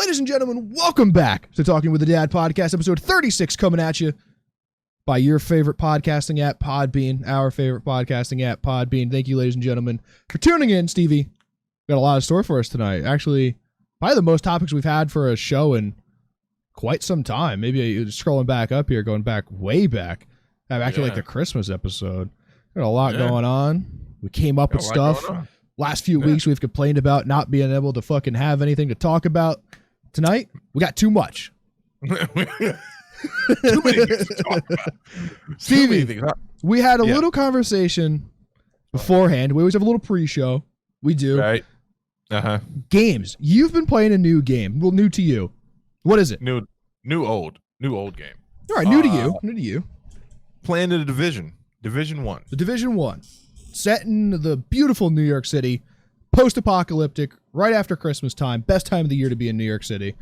Ladies and gentlemen, welcome back to Talking with the Dad podcast, episode 36, coming at you by your favorite podcasting app, Podbean, our favorite podcasting app, Podbean. Thank you, ladies and gentlemen, for tuning in. Stevie, got a lot of story for us tonight. Actually, probably the most topics we've had for a show in quite some time. Maybe scrolling back up here, going back way back, back to like the Christmas episode. Got a lot going on. We came up with stuff. Last few weeks, we've complained about not being able to fucking have anything to talk about. Tonight, we got too much. Too many things to talk about. Stevie, we had a little conversation beforehand. We always have a little pre-show. We do. Right. Games. You've been playing a new game. Well, new to you. What is it? New old game. All right, new to you. New to you. Playing the Division 1. The Division 1. Set in the beautiful New York City. Post-apocalyptic, right after Christmas time. Best time of the year to be in New York City.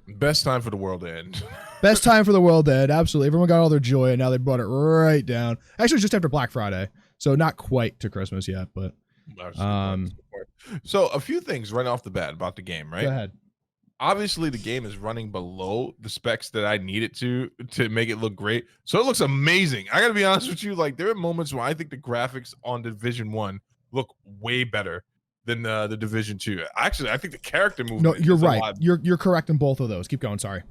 Best time for the world to end. Best time for the world to end, absolutely. Everyone got all their joy, and now they brought it right down. Actually, just after Black Friday, so not quite to Christmas yet, but... So, a few things right off the bat about the game, right? Go ahead. Obviously, the game is running below the specs that I need it to make it look great. So, it looks amazing. I gotta be honest with you, like, there are moments where I think the graphics on Division 1 look way better than the Division 2. Actually, I think the character movement... No, you're right. You're correct in both of those. Keep going, sorry.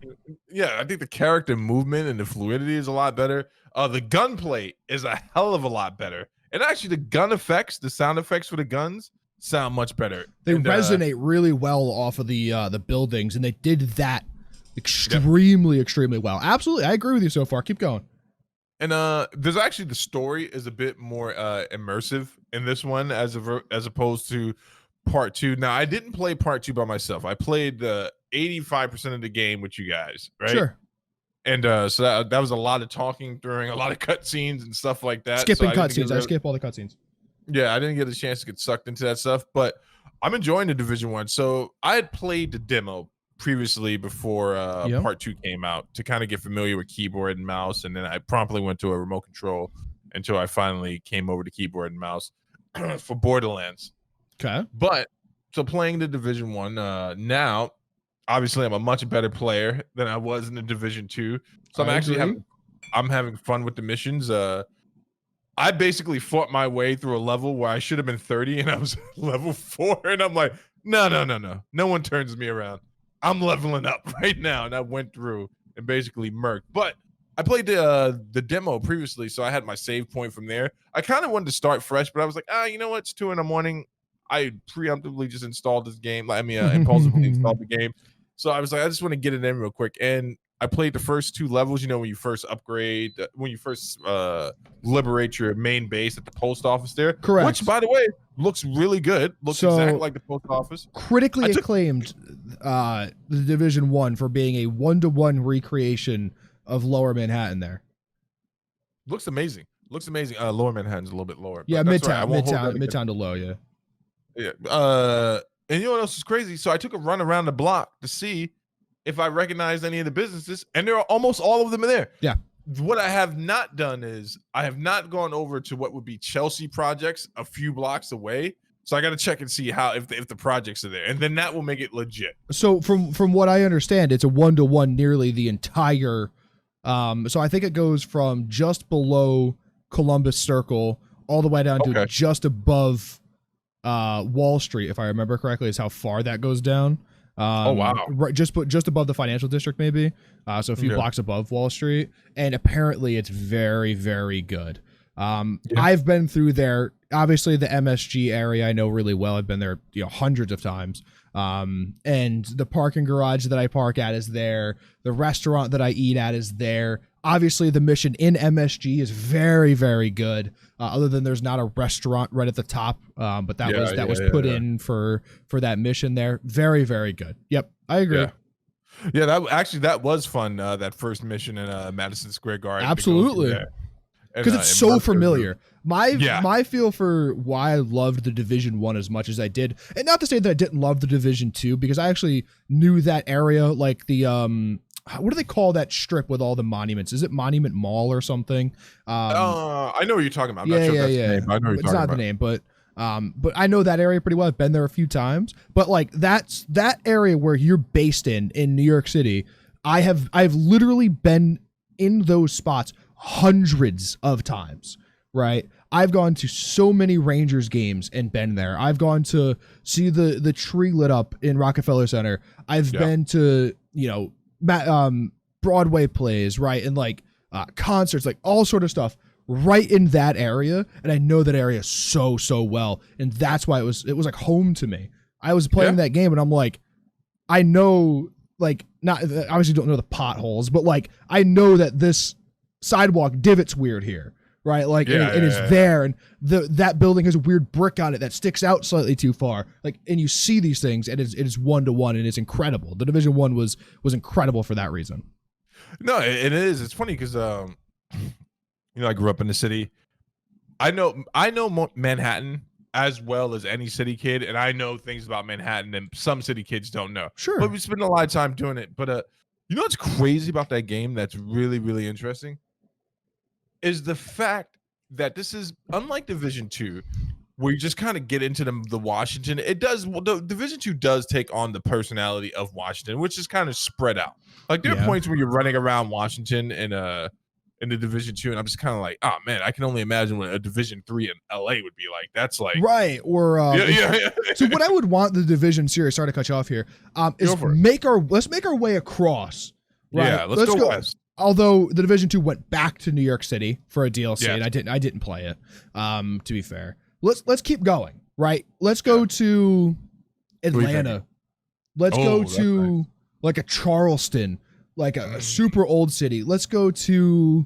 Yeah, I think the character movement and the fluidity is a lot better. The gunplay is a hell of a lot better. And actually, the gun effects, the sound effects for the guns sound much better. They resonate really well off of the buildings, and they did that extremely well. Absolutely, I agree with you so far. Keep going. And there's actually, the story is a bit more immersive in this one as opposed to part 2. Now, I didn't play part 2 by myself. I played 85% of the game with you guys, right? Sure. And so that was a lot of talking during a lot of cutscenes and stuff like that. Skipping cutscenes. I skip all the cutscenes. Yeah, I didn't get a chance to get sucked into that stuff, but I'm enjoying the Division 1. So I had played the demo previously before part 2 came out to kind of get familiar with keyboard and mouse, and then I promptly went to a remote control until I finally came over to keyboard and mouse for Borderlands. Okay. But so playing the Division 1 now, obviously I'm a much better player than I was in the Division 2. So I'm having fun with the missions. I basically fought my way through a level where I should have been 30 and I was level 4, and I'm like, no one turns me around. I'm leveling up right now, and I went through and basically murked. But I played the demo previously, so I had my save point from there. I kind of wanted to start fresh, but I was like, you know what? It's 2 a.m. I preemptively just installed this game. Impulsively installed the game. So I was like, I just want to get it in real quick. And I played the first 2 levels, when you first upgrade, when you first liberate your main base at the post office there. Correct. Which, by the way, looks really good. Looks exactly like the post office. Critically acclaimed the Division 1 for being a 1-to-1 recreation of Lower Manhattan there. Looks amazing. Lower Manhattan's a little bit lower. Yeah, Midtown to low, yeah. Yeah. And you know what else is crazy? So I took a run around the block to see if I recognized any of the businesses, and there are almost all of them there. Yeah. What I have not done is I have not gone over to what would be Chelsea projects a few blocks away. So I got to check and see if the projects are there, and then that will make it legit. So from what I understand, it's a 1-to-1 nearly the entire. So I think it goes from just below Columbus Circle all the way down to just above Wall Street, if I remember correctly, is how far that goes down. Oh wow! Right, just above the financial district, maybe. So a few blocks above Wall Street, and apparently it's very, very good. I've been through there. Obviously, the MSG area I know really well. I've been there, hundreds of times. And the parking garage that I park at is there. The restaurant that I eat at is there. Obviously, the mission in MSG is very, very good. Other than there's not a restaurant right at the top, but that was put in for that mission there. Very, very good. Yep, I agree. Yeah, that was fun. That first mission in Madison Square Garden. Absolutely, because it's so familiar. My feel for why I loved the Division 1 as much as I did, and not to say that I didn't love the Division 2, because I actually knew that area, like the what do they call that strip with all the monuments? Is it Monument Mall or something? I know what you're talking about. I'm not sure if that's the name, but I know what you're talking about. It's not the name, but But I know that area pretty well. I've been there a few times. But like that area where you're based in New York City, I've literally been in those spots hundreds of times, right? I've gone to so many Rangers games and been there. I've gone to see the tree lit up in Rockefeller Center. I've been to, Broadway plays, right? And like concerts, like all sort of stuff right in that area. And I know that area so well. And that's why it was like home to me. I was playing that game and I'm like, I know, like, not obviously don't know the potholes, but like I know that this sidewalk divot's weird here. Right, like it is there, and that building has a weird brick on it that sticks out slightly too far. Like, and you see these things, and it is 1-to-1, and it's incredible. The Division 1 was incredible for that reason. No, it is. It's funny because I grew up in the city. I know Manhattan as well as any city kid, and I know things about Manhattan and some city kids don't know. Sure, but we spend a lot of time doing it. But you know what's crazy about that game? That's really, really interesting. Is the fact that this is unlike Division 2, where you just kind of get into the Washington. It does. Well, the Division 2 does take on the personality of Washington, which is kind of spread out. Like there are points where you're running around Washington in the Division 2, and I'm just kind of like, oh man, I can only imagine what a Division 3 in LA would be like. That's like right. Or so what I would want the Division series. Sorry to cut you off here. Is let's make our way across. Right? Yeah, let's go west. Although the Division 2 went back to New York City for a DLC, and I didn't play it. To be fair, let's keep going. Right, let's go to Atlanta. Let's go to like a Charleston, like a super old city. Let's go to,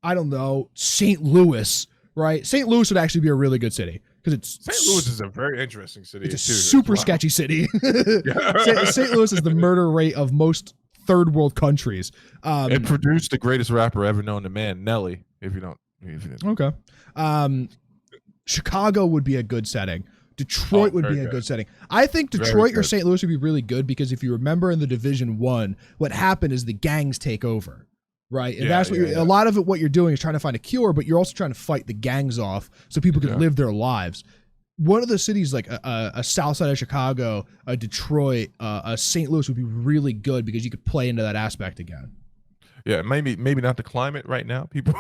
I don't know, St. Louis. Right, St. Louis would actually be a really good city because it's St. Louis is a very interesting city. It's a super sketchy city. St. Louis is the murder rate of most third world countries. It produced the greatest rapper ever known to man, Nelly. If you don't. Okay. Chicago would be a good setting. Detroit would be a good setting. I think Detroit or St. Louis would be really good because if you remember in the Division 1, what happened is the gangs take over. Right. And that's what a lot of it, what you're doing is trying to find a cure, but you're also trying to fight the gangs off so people can live their lives. One of the cities like a south side of Chicago, a Detroit, a St. Louis would be really good because you could play into that aspect again. Yeah, maybe not the climate right now. People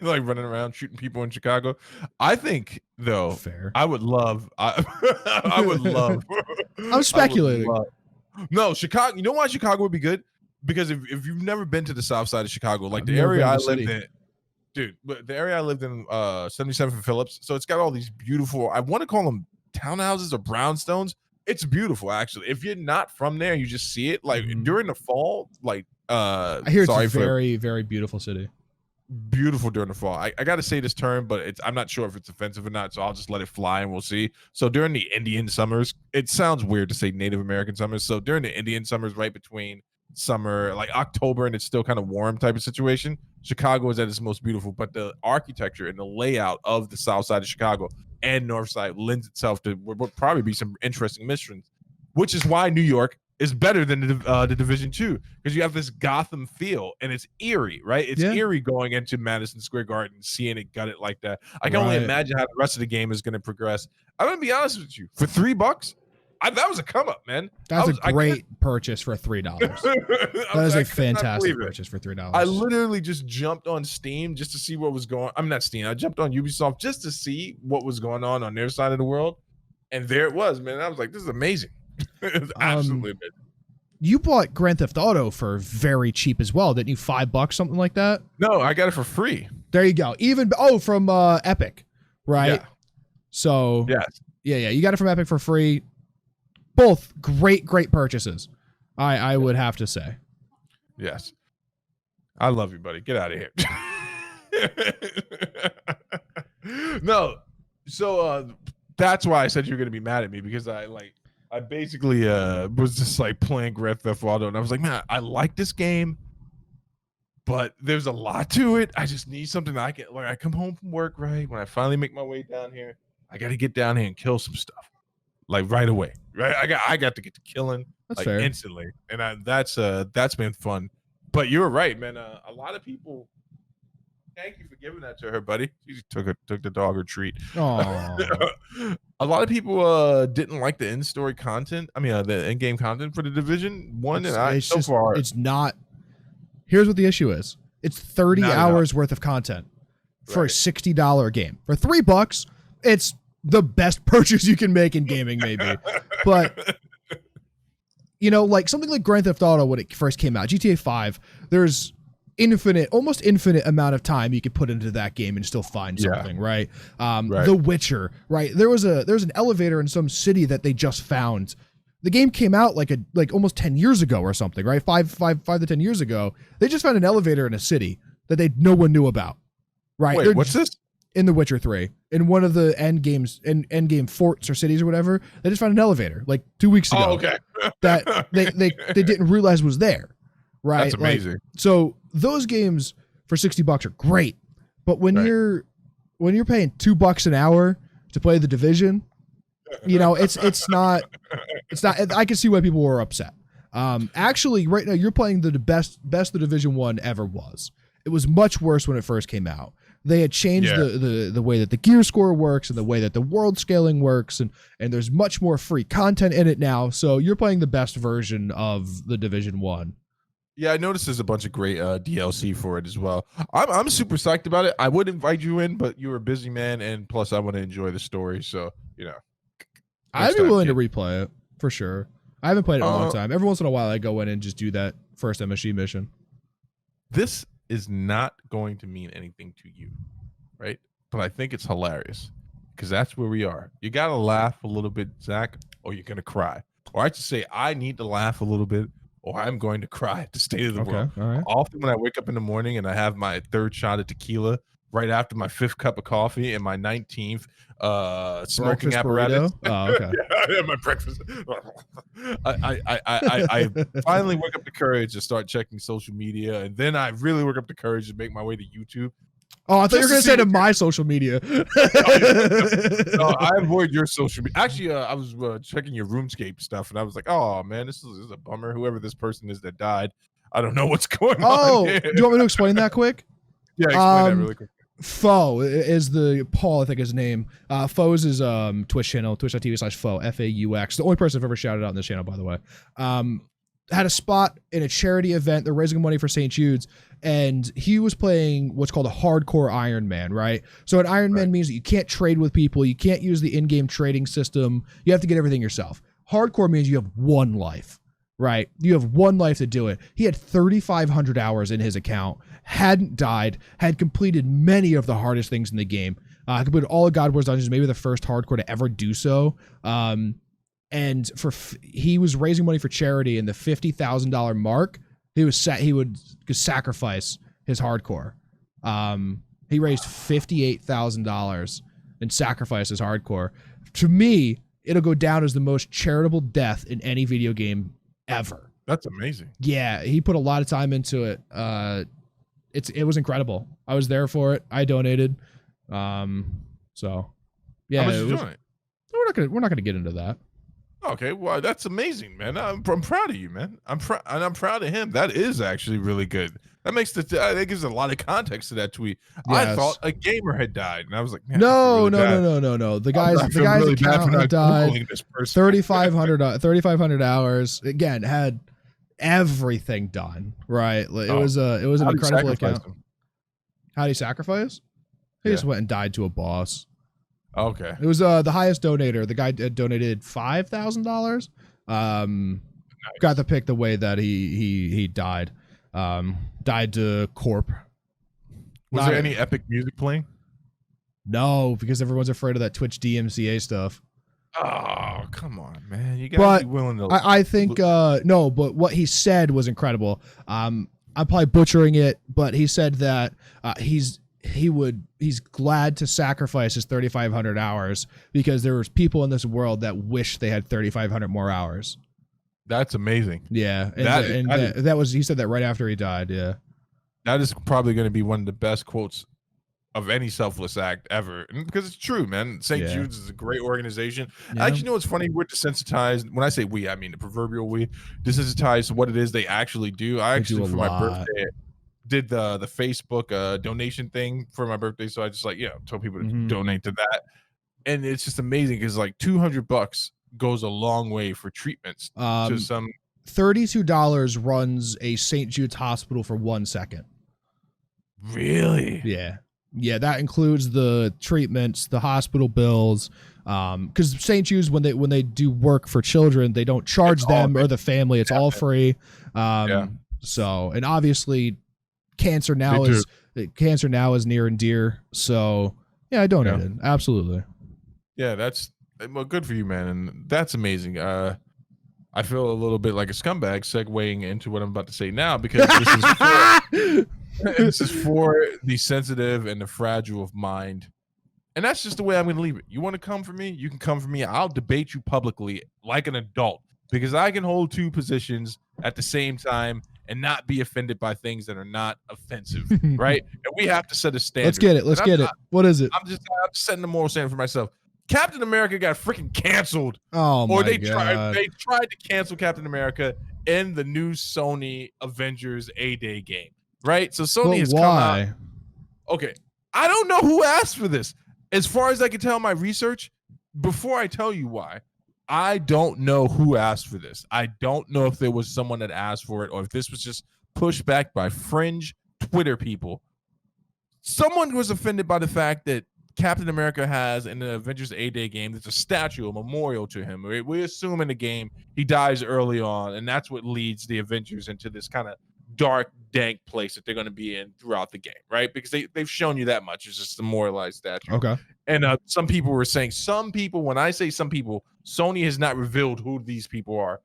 like running around shooting people in Chicago. I think though, I would love. I would love. I'm speculating. No, Chicago. You know why Chicago would be good? Because if you've never been to the south side of Chicago, like the area I lived in. Dude, but the area I lived in, 77th and Phillips, so it's got all these beautiful, I want to call them townhouses or brownstones. It's beautiful, actually. If you're not from there, you just see it. Like during the fall, like I hear it's a very, very beautiful city. Beautiful during the fall. I got to say this term, but I'm not sure if it's offensive or not, so I'll just let it fly and we'll see. So during the Indian summers, it sounds weird to say Native American summers. So during the Indian summers, right between summer, like October, and it's still kind of warm type of situation, Chicago is at its most beautiful. But the architecture and the layout of the south side of Chicago and north side lends itself to what would probably be some interesting missions, which is why New York is better than the Division 2, because you have this Gotham feel and it's eerie, right? It's eerie going into Madison Square Garden, seeing it gutted like that. I can only imagine how the rest of the game is going to progress. I'm going to be honest with you, for $3, that was a come up, man. That's a great purchase for $3. That is a fantastic purchase for $3. I literally just jumped on Steam just to see what was going on. I'm not Steam. I jumped on Ubisoft just to see what was going on their side of the world. And there it was, man. I was like, this is amazing. It's absolutely amazing. You bought Grand Theft Auto for very cheap as well, didn't you? $5, something like that? No, I got it for free. There you go. From Epic, right? Yeah. So yeah, you got it from Epic for free. Both great purchases, I would have to say. Yes. I love you, buddy. Get out of here. No. So that's why I said you're going to be mad at me, because I basically was just like playing Grand Theft Auto, and I was like, man, I like this game, but there's a lot to it. I just need something that I can, like, I come home from work, right? When I finally make my way down here, I got to get down here and kill some stuff. Like right away, right? I got to get to killing fair. Instantly, and that's been fun. But you're right, man. A lot of people, Thank you for giving that to her, buddy. She took the dog her treat. Aww. A lot of people didn't like the in-story content. I mean, the in-game content for the Division 1, It's not. Here's what the issue is. It's 30 hours worth of content for a $60 game. For $3, it's the best purchase you can make in gaming, maybe. But you know, like something like Grand Theft Auto when it first came out, GTA 5, there's almost infinite amount of time you could put into that game and still find something, right? The Witcher, right? There was an elevator in some city that they just found. The game came out like almost 10 years ago or something, right? 5 to 10 years ago. They just found an elevator in a city that no one knew about, right? Wait, what's this? In The Witcher 3, in one of the end game forts or cities or whatever, they just found an elevator like 2 weeks ago. Oh, okay. That they didn't realize was there, right? That's amazing. Like, so those games for $60 are great, but when you're paying $2 an hour to play the Division, you know, it's not. I can see why people were upset. Actually, right now you're playing the best the Division 1 ever was. It was much worse when it first came out. They had changed the way that the gear score works and the way that the world scaling works, and there's much more free content in it now. So you're playing the best version of the Division 1. Yeah, I noticed there's a bunch of great DLC for it as well. I'm super psyched about it. I would invite you in, but you're a busy man, and plus I want to enjoy the story. So, you know. I'd be willing to replay it, for sure. I haven't played it in a long time. Every once in a while I go in and just do that first MSG mission. This is not going to mean anything to you, right? But I think it's hilarious because that's where we are. You got to laugh a little bit, Zach, or you're going to cry. Or I should say I need to laugh a little bit or I'm going to cry at the state of the world. All right. Often when I wake up in the morning and I have my 3rd shot of tequila right after my 5th cup of coffee and my 19th smoking apparatus. Oh, okay. Yeah, my breakfast. I finally work up the courage to start checking social media, and then I really work up the courage to make my way to YouTube. Oh, I thought you were going to say to my social media. No, I avoid your social media. Actually, I was checking your RuneScape stuff, and I was like, oh, man, this is a bummer. Whoever this person is that died, I don't know what's going on. Oh, do you want me to explain that quick? Yeah, explain that really quick. Foe is Paul, I think his name. Foe is his Twitch channel, twitch.tv/Foe, FAUX. The only person I've ever shouted out on this channel, by the way. Had a spot in a charity event. They're raising money for St. Jude's, and he was playing what's called a hardcore Iron Man, right? So an Iron Man means that you can't trade with people, you can't use the in-game trading system, you have to get everything yourself. Hardcore means you have one life, right? You have one life to do it. He had 3,500 hours in his account, hadn't died, had completed many of the hardest things in the game. Completed all of God War's dungeons, maybe the first hardcore to ever do so. And he was raising money for charity, and the $50,000 mark, he would sacrifice his hardcore. He raised $58,000 and sacrificed his hardcore. To me, it'll go down as the most charitable death in any video game ever. That's amazing. Yeah, he put a lot of time into it. It was incredible. I was there for it. I donated. So yeah, how much you doing? We're not gonna get into that. Okay, well, that's amazing, man. I'm proud of you, man. I'm proud of him. That is actually really good. That makes that gives a lot of context to that tweet. Yes. I thought a gamer had died, and I was like, no. The guy's account had died. 3,500 hours. Again, had everything done right. It was an incredible account. How did he sacrifice? He just went and died to a boss. Okay. It was the highest donator. The guy donated $5,000. Nice. Got to pick the way that he died. Died to corp. Was there any epic music playing? No, because everyone's afraid of that Twitch DMCA stuff. Oh, come on, man. You gotta be willing to. I think no, but what he said was incredible. I'm probably butchering it, but he said that he's glad to sacrifice his 3,500 hours because there was people in this world that wish they had 3,500 more hours. That's amazing. Yeah, that was he said that right after he died. Yeah, that is probably going to be one of the best quotes of any selfless act ever, because it's true, man. St. Jude's is a great organization. Yeah. Actually, you know what's funny? We're desensitized. When I say we, I mean the proverbial we, desensitized to what it is they actually do. I actually, for my birthday, did the Facebook donation thing for my birthday, so I just like told people to donate to that, and it's just amazing because like $200 goes a long way for treatments to some. $32 runs a St. Jude's hospital for 1 second. Really? Yeah, that includes the treatments, the hospital bills. Because St. Jude's, when they do work for children, they don't charge them or the family. It's all free. So, and obviously, cancer now is near and dear. So, yeah, I donated. Absolutely. Yeah, that's good for you, man, and that's amazing. I feel a little bit like a scumbag segueing into what I'm about to say now because this is for the sensitive and the fragile of mind. And that's just the way I'm going to leave it. You want to come for me? You can come for me. I'll debate you publicly like an adult because I can hold two positions at the same time and not be offended by things that are not offensive, right? And we have to set a standard. Let's get it. What is it? I'm setting the moral standard for myself. Captain America got freaking canceled. Oh my God. They tried to cancel Captain America in the new Sony Avengers A-Day game, right? So Sony has come out. Okay, I don't know who asked for this. As far as I can tell my research, before I tell you why, I don't know who asked for this. I don't know if there was someone that asked for it or if this was just pushed back by fringe Twitter people. Someone was offended by the fact that Captain America has in the Avengers A-Day game, there's a statue, a memorial to him. We assume in the game he dies early on, and that's what leads the Avengers into this kind of dark, dank place that they're going to be in throughout the game, right? Because they've shown you that much. It's just a memorialized statue. Okay. And some people were saying, when I say some people, Sony has not revealed who these people are,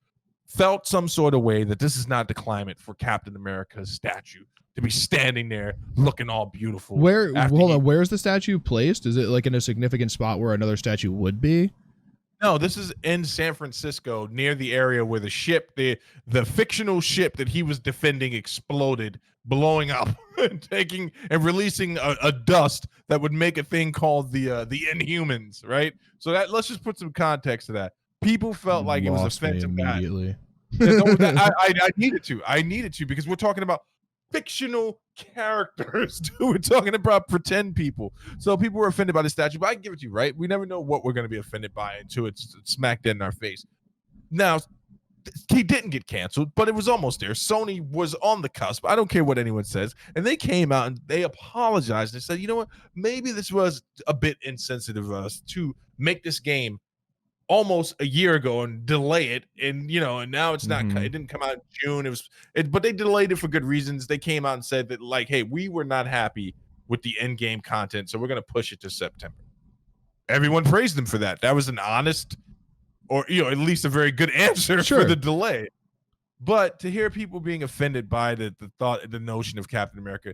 felt some sort of way that this is not the climate for Captain America's statue to be standing there looking all beautiful. Where's the statue placed? Is it like in a significant spot where another statue would be? No, this is in San Francisco, near the area where the ship, the fictional ship that he was defending exploded, blowing up and releasing a dust that would make a thing called the Inhumans, right? So let's just put some context to that. People felt like it was offensive immediately. I needed to because we're talking about fictional characters. We're talking about pretend people. So people were offended by the statue, but I can give it to you, right? We never know what we're going to be offended by until it's smacked dead in our face. Now, he didn't get canceled, but it was almost there. Sony was on the cusp. I don't care what anyone says. And they came out and they apologized and said, you know what? Maybe this was a bit insensitive of us to make this game almost a year ago and delay it, and now it's not. It didn't come out in June. But they delayed it for good reasons. They came out and said that, like, hey, we were not happy with the end game content, so we're going to push it to September. Everyone praised them for that. That was an honest, or at least a very good answer for the delay. But to hear people being offended by the notion of Captain America,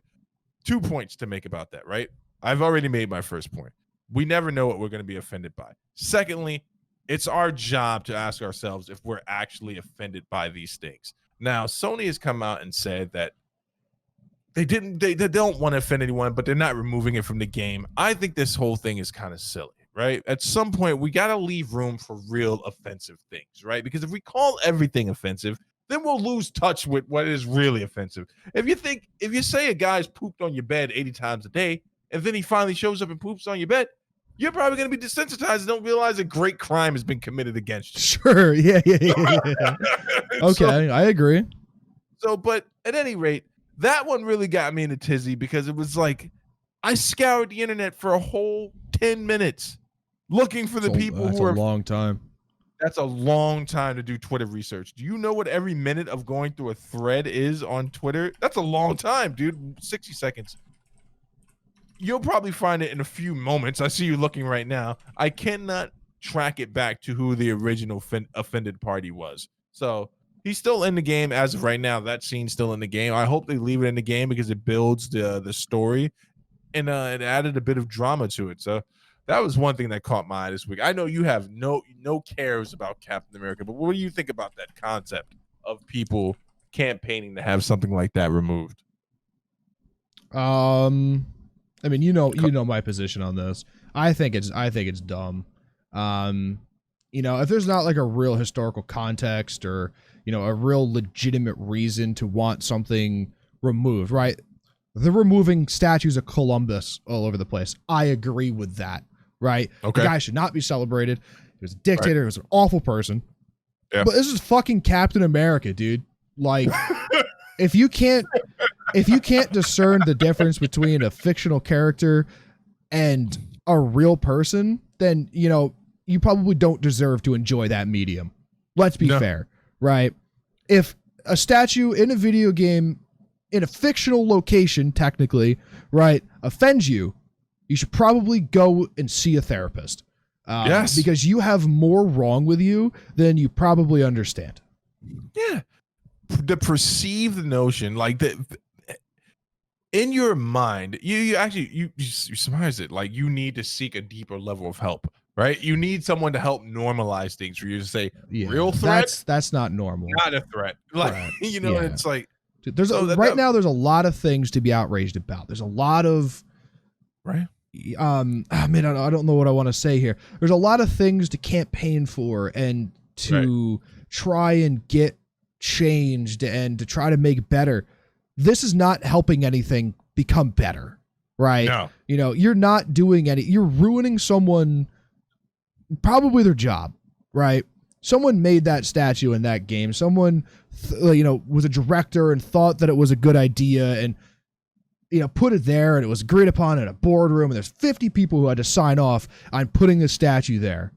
2 points to make about that. Right? I've already made my first point. We never know what we're going to be offended by. Secondly, it's our job to ask ourselves if we're actually offended by these things. Now, Sony has come out and said that they don't want to offend anyone, but they're not removing it from the game. I think this whole thing is kind of silly, right? At some point, we got to leave room for real offensive things, right? Because if we call everything offensive, then we'll lose touch with what is really offensive. If you say a guy's pooped on your bed 80 times a day, and then he finally shows up and poops on your bed, you're probably going to be desensitized and don't realize a great crime has been committed against you. Sure. Yeah. Okay. I agree. So, but at any rate, that one really got me in a tizzy because it was like, I scoured the internet for a whole 10 minutes looking for the people who are. That's a long time. That's a long time to do Twitter research. Do you know what every minute of going through a thread is on Twitter? That's a long time, dude. 60 seconds. You'll probably find it in a few moments. I see you looking right now. I cannot track it back to who the original offended party was. So he's still in the game as of right now. That scene's still in the game. I hope they leave it in the game because it builds the story, and it added a bit of drama to it. So that was one thing that caught my eye this week. I know you have no cares about Captain America, but what do you think about that concept of people campaigning to have something like that removed? I mean, you know my position on this. I think it's dumb. If there's not like a real historical context or, a real legitimate reason to want something removed, right? they're removing statues of Columbus all over the place. I agree with that, right? Okay. The guy should not be celebrated. He was a dictator. He was an awful person. Yeah. But this is fucking Captain America, dude. Like, if you can't discern the difference between a fictional character and a real person, then, you know, you probably don't deserve to enjoy that medium. Let's be fair, right? If a statue in a video game in a fictional location, technically, right, offends you, you should probably go and see a therapist. Yes. Because you have more wrong with you than you probably understand. Yeah. The perceived notion, like in your mind, you surmise it. Like, you need to seek a deeper level of help, right? You need someone to help normalize things for you to say, real threat? That's not normal. Not a threat. Like, you know, it's like, dude, there's now there's a lot of things to be outraged about. There's a lot of, right? I don't know what I want to say here. There's a lot of things to campaign for and to try and get changed and to try to make better. This is not helping anything become better, right? No. You know, you're not doing you're ruining someone, probably their job, right? Someone made that statue in that game. Someone, was a director and thought that it was a good idea and, put it there, and it was agreed upon in a boardroom, and there's 50 people who had to sign off on putting the statue there.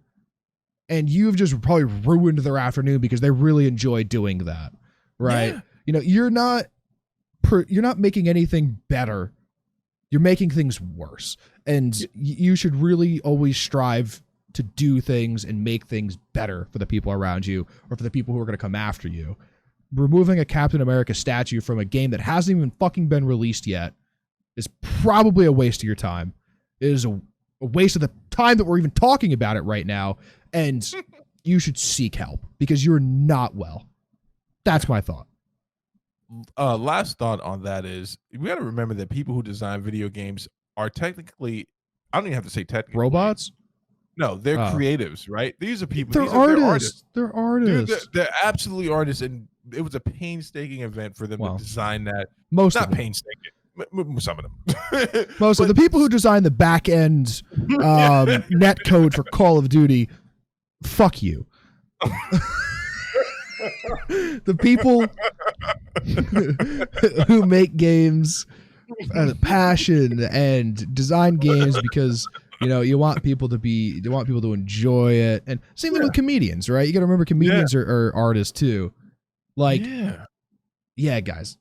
And you've just probably ruined their afternoon because they really enjoy doing that, right? Yeah. You're not making anything better. You're making things worse. And you should really always strive to do things and make things better for the people around you or for the people who are going to come after you. Removing a Captain America statue from a game that hasn't even fucking been released yet is probably a waste of your time. It is a waste of the time that we're even talking about it right now. And you should seek help because you're not well. That's my thought. Last thought on that is, we got to remember that people who design video games are technically, I don't even have to say technically. Robots? No, they're creatives, right? These are people. They're artists. They're artists. They're absolutely artists, and it was a painstaking event for them to design that. Most not of them. Painstaking. Some of them. Most of the people who design the back end net code for Call of Duty, fuck you. The people who make games out of passion and design games because you want people to enjoy it. And same thing with comedians, right? You got to remember comedians are artists too. Like, guys,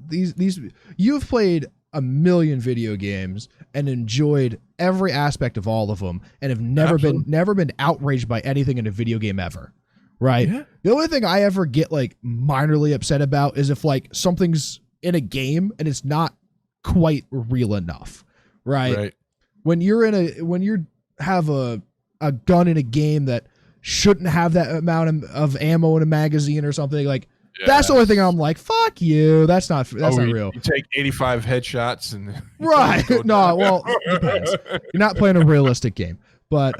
these you've played a million video games and enjoyed every aspect of all of them and have never been outraged by anything in a video game ever. Right. Yeah. The only thing I ever get like minorly upset about is if like something's in a game and it's not quite real enough. Right. When you have a gun in a game that shouldn't have that amount of ammo in a magazine or something, like that's the only thing I'm like, fuck you. That's not real. You take 85 headshots and right. No, well, depends. You're not playing a realistic game. But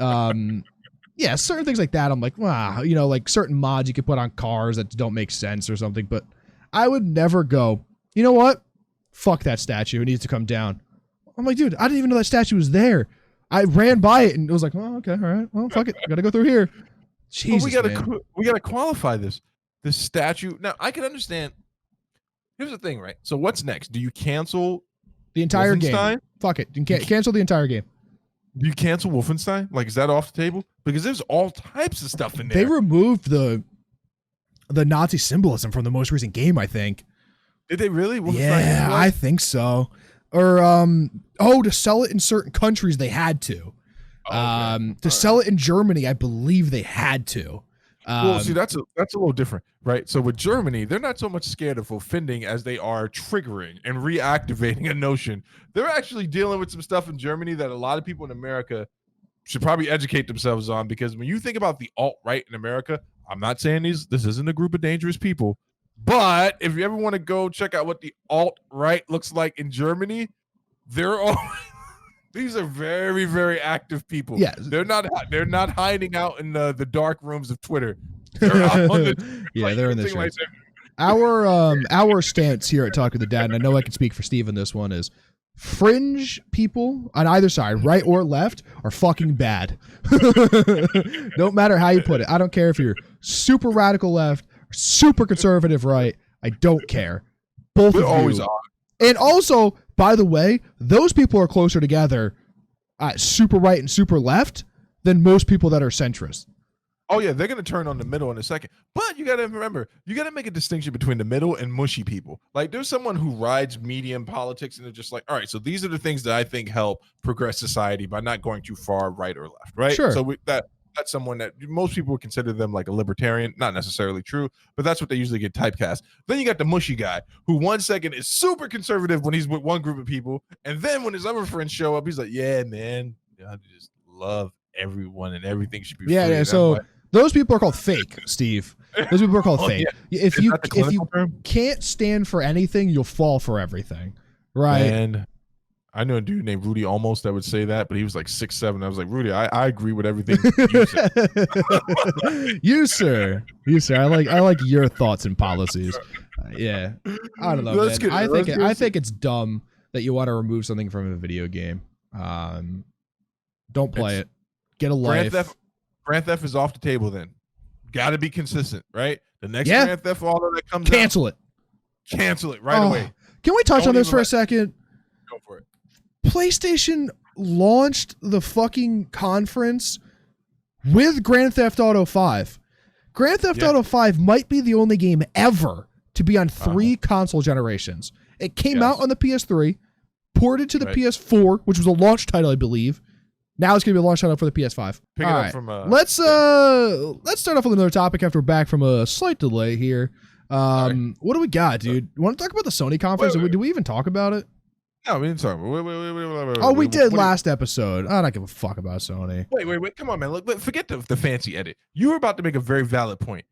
yeah, certain things like that, I'm like, wow, like certain mods you could put on cars that don't make sense or something. But I would never go, you know what? Fuck that statue. It needs to come down. I'm like, dude, I didn't even know that statue was there. I ran by it and it was like, oh, okay, all right. Well, fuck it. I got to go through here. Jesus, we gotta qualify this statue. Now, I can understand. Here's the thing, right? So what's next? Do you cancel the entire game? Fuck it. You can't cancel the entire game. Do you cancel Wolfenstein? Like, is that off the table? Because there's all types of stuff in there. They removed the Nazi symbolism from the most recent game, I think. Did they really? Yeah, I think so. Or to sell it in certain countries, they had to. To sell it in Germany, I believe they had to. Well, see, that's a little different, right? So with Germany, they're not so much scared of offending as they are triggering and reactivating a notion. They're actually dealing with some stuff in Germany that a lot of people in America should probably educate themselves on, because when you think about the alt-right in America, I'm not saying this isn't a group of dangerous people, but if you ever want to go check out what the alt-right looks like in Germany, they're all these are very, very active people. Yeah, they're not hiding out in the dark rooms of Twitter. They're out on they're in the streets. Our stance here at Talk with the Dad, and I know I can speak for Steve in this one, is fringe people on either side, right or left, are fucking bad. Don't matter how you put it. I don't care if you're super radical left or super conservative right. I don't care. Both of always you. are. And also, by the way, those people are closer together at super right and super left than most people that are centrist. Oh yeah, they're gonna turn on the middle in a second. But you gotta remember, you gotta make a distinction between the middle and mushy people. Like there's someone who rides medium politics and they're just like, all right, so these are the things that I think help progress society by not going too far right or left, right? Sure. So that's someone that most people would consider them like a libertarian. Not necessarily true, but that's what they usually get typecast. Then you got the mushy guy who 1 second is super conservative when he's with one group of people, and then when his other friends show up, he's like, yeah, man, I just love everyone and everything should be free. Yeah. So those people are called fake, Steve. Those people are called fake. Yeah. If you can't stand for anything, you'll fall for everything, right? And I know a dude named Rudy Almost that would say that, but he was like 6'7". I was like, Rudy, I agree with everything you said. You sir. I like your thoughts and policies. Yeah, I don't know. Man. I think it's dumb that you want to remove something from a video game. Don't play it. Get a life. Grand Theft is off the table then. Got to be consistent, right? The next Grand Theft Auto that comes out. Cancel it right away. Can we touch on this for a second? Go for it. PlayStation launched the fucking conference with Grand Theft Auto 5. Grand Theft Auto 5 might be the only game ever to be on 3 console generations. It came out on the PS3, ported to the PS4, which was a launch title, I believe. Now it's going to be a launch title for the PS5. Pick it up from let's start off with another topic after we're back from a slight delay here. What do we got, dude? You want to talk about the Sony conference? Did we even talk about it? No, we didn't talk about it. We did last episode. I don't give a fuck about Sony. Wait. Come on, man. Look, forget the fancy edit. You were about to make a very valid point.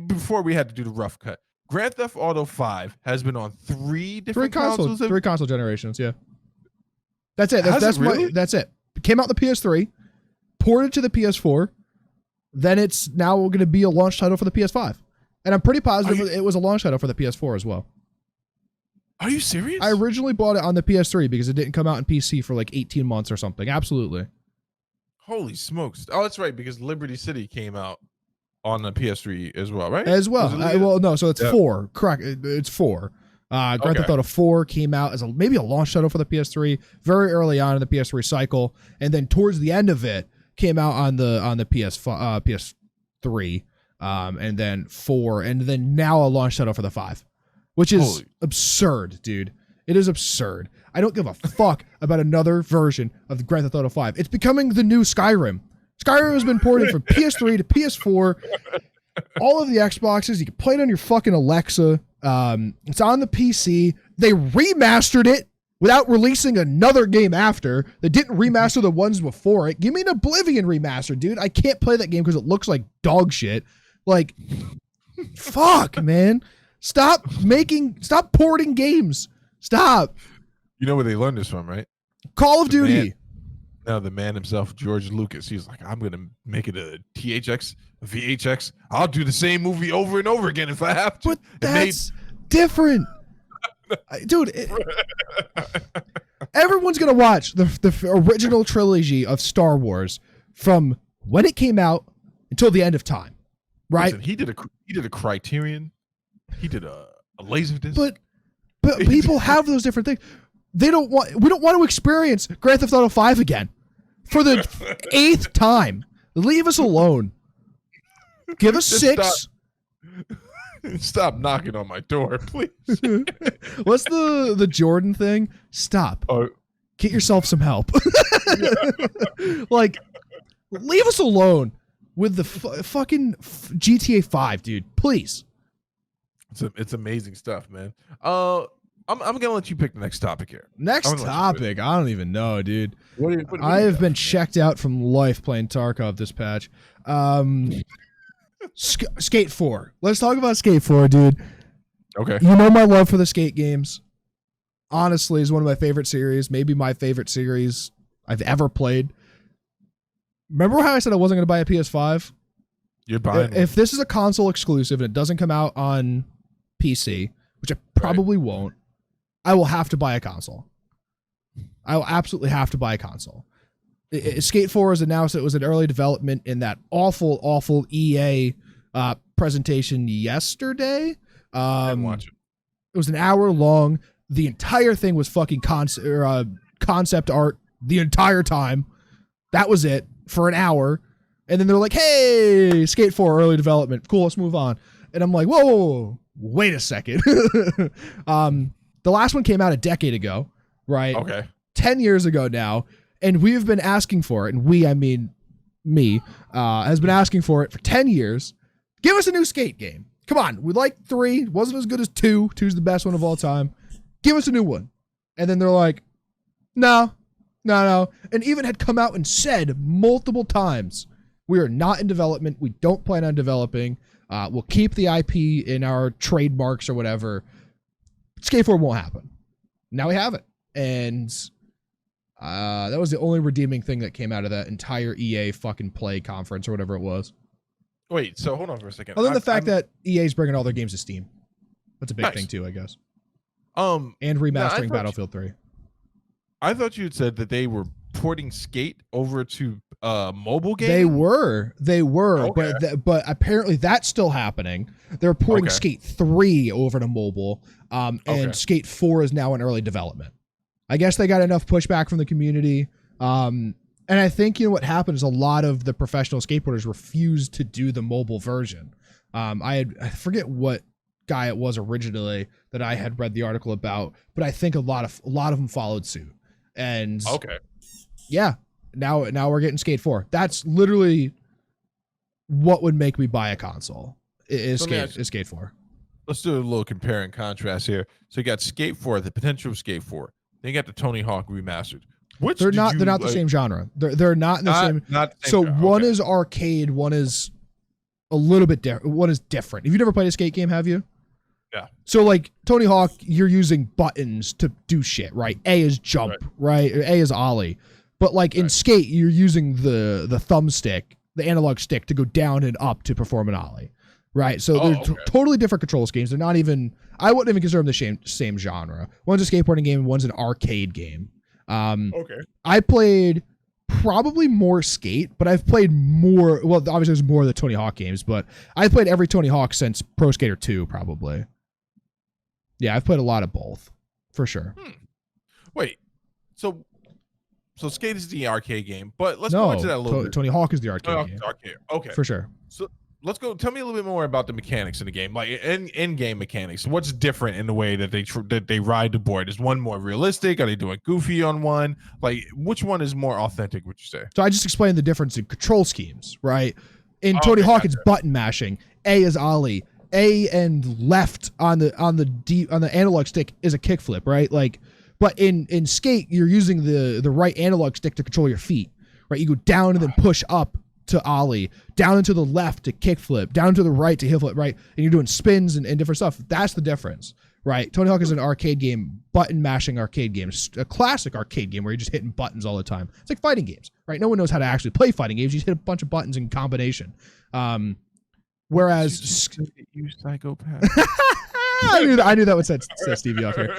Before we had to do the rough cut. Grand Theft Auto 5 has been on 3 different consoles. 3 console generations, yeah. That's it. That's it. It came out the PS3, ported to the PS4, then it's now going to be a launch title for the PS5. And I'm pretty positive it was a launch title for the PS4 as well. Are you serious? I originally bought it on the PS3 because it didn't come out in PC for like 18 months or something. Absolutely. Holy smokes. Oh, that's right, because Liberty City came out on the PS3 as well, right? As well. No, so it's 4. Correct. It's 4. Grand Theft Auto 4 came out as maybe a launch title for the PS3 very early on in the PS3 cycle, and then towards the end of it came out on the PS3, and then 4, and then now a launch title for the 5, which is absurd, dude. It is absurd. I don't give a fuck about another version of the Grand Theft Auto 5. It's becoming the new Skyrim. Skyrim has been ported from PS3 to PS4, all of the Xboxes. You can play it on your fucking Alexa. It's on the PC. They remastered it without releasing another game after. They didn't remaster the ones before it. Give me an Oblivion remaster, dude. I can't play that game because it looks like dog shit. Like, fuck, man. Stop porting games. Stop. You know where they learned this from, right? Call of Duty. The man himself, George Lucas, he's like, I'm going to make it a THX, a VHX. I'll do the same movie over and over again if I have to. But that's different. Dude, everyone's going to watch the original trilogy of Star Wars from when it came out until the end of time, right? Listen, he did a Criterion. He did a Laserdisc. But people have those different things. We don't want to experience Grand Theft Auto 5 again for the 8th time. Leave us alone. Give us 6. Stop knocking on my door, please. What's the Jordan thing? Stop. Get yourself some help. Like, leave us alone with the fucking GTA 5, dude. Please. It's amazing stuff, man. I'm gonna let you pick the next topic here. Next topic? I don't even know, dude. What I have been checked out from life playing Tarkov this patch. Skate 4. Let's talk about Skate 4, dude. Okay. You know my love for the Skate games. Honestly, is one of my favorite series. Maybe my favorite series I've ever played. Remember how I said I wasn't going to buy a PS5? You're buying. If this is a console exclusive and it doesn't come out on PC, which I probably won't, I will have to buy a console. I will absolutely have to buy a console. Skate 4 was announced. It was in early development in that awful EA presentation yesterday. I didn't watch it. It was an hour long. The entire thing was fucking concept art the entire time. That was it for an hour. And then they're like, hey, Skate 4 early development. Cool, let's move on. And I'm like, whoa, wait a second. The last one came out a decade ago, right? Okay. 10 years ago now. And we've been asking for it. And we, I mean, me, has been asking for it for 10 years. Give us a new Skate game. Come on. We like 3. Wasn't as good as 2. 2's the best one of all time. Give us a new one. And then they're like, no. And even had come out and said multiple times, we are not in development. We don't plan on developing. We'll keep the IP in our trademarks or whatever. Skate 4 won't happen. Now we have it. And that was the only redeeming thing that came out of that entire EA fucking play conference or whatever it was. Wait, so hold on for a second. Other than the fact that EA's bringing all their games to Steam. That's a big thing too, I guess. And remastering Battlefield 3. I thought you had said that they were porting Skate over to mobile games. They were, okay. but apparently that's still happening. They're porting Skate 3 over to mobile, and Skate 4 is now in early development. I guess they got enough pushback from the community. And I think, you know, what happened is a lot of the professional skateboarders refused to do the mobile version. I forget what guy it was originally that I had read the article about, but I think a lot of them followed suit. And yeah, now we're getting Skate 4. That's literally what would make me buy a console. Is Skate 4. Let's do a little compare and contrast here. So you got Skate 4, the potential of Skate 4. Then you got the Tony Hawk remastered. They're not the same genre. They're not in the same. Not the same genre. One is arcade, one is a little bit different. One is different. Have you never played a skate game? Have you? Yeah. So like Tony Hawk, you're using buttons to do shit, right? A is jump, right? A is ollie. But like in skate, you're using the thumbstick, the analog stick, to go down and up to perform an ollie, right? So they're totally different control schemes. They're not even. I wouldn't even consider them the same genre. One's a skateboarding game, and one's an arcade game. I played probably more Skate, but I've played more. Well, obviously there's more of the Tony Hawk games, but I've played every Tony Hawk since Pro Skater 2, probably. Yeah, I've played a lot of both, for sure. Wait, so Skate is the arcade game, but let's go into that a little bit. Tony Hawk is the arcade game. Okay, for sure. So let's go. Tell me a little bit more about the mechanics in the game, like in-game mechanics. What's different in the way that they ride the board? Is one more realistic? Are they doing goofy on one? Like, which one is more authentic, would you say? So I just explained the difference in control schemes, right? In Tony Hawk, it's button mashing. A is ollie. A and left on the analog stick is a kickflip, right? Like, but in Skate, you're using the right analog stick to control your feet, right? You go down and then push up to ollie, down and to the left to kickflip, down to the right to heel flip, right? And you're doing spins and different stuff. That's the difference, right? Tony Hawk is an arcade game, button mashing arcade game, a classic arcade game where you're just hitting buttons all the time. It's like fighting games, right? No one knows how to actually play fighting games. You just hit a bunch of buttons in combination. Whereas you psychopath. I knew that would set Stevie off here.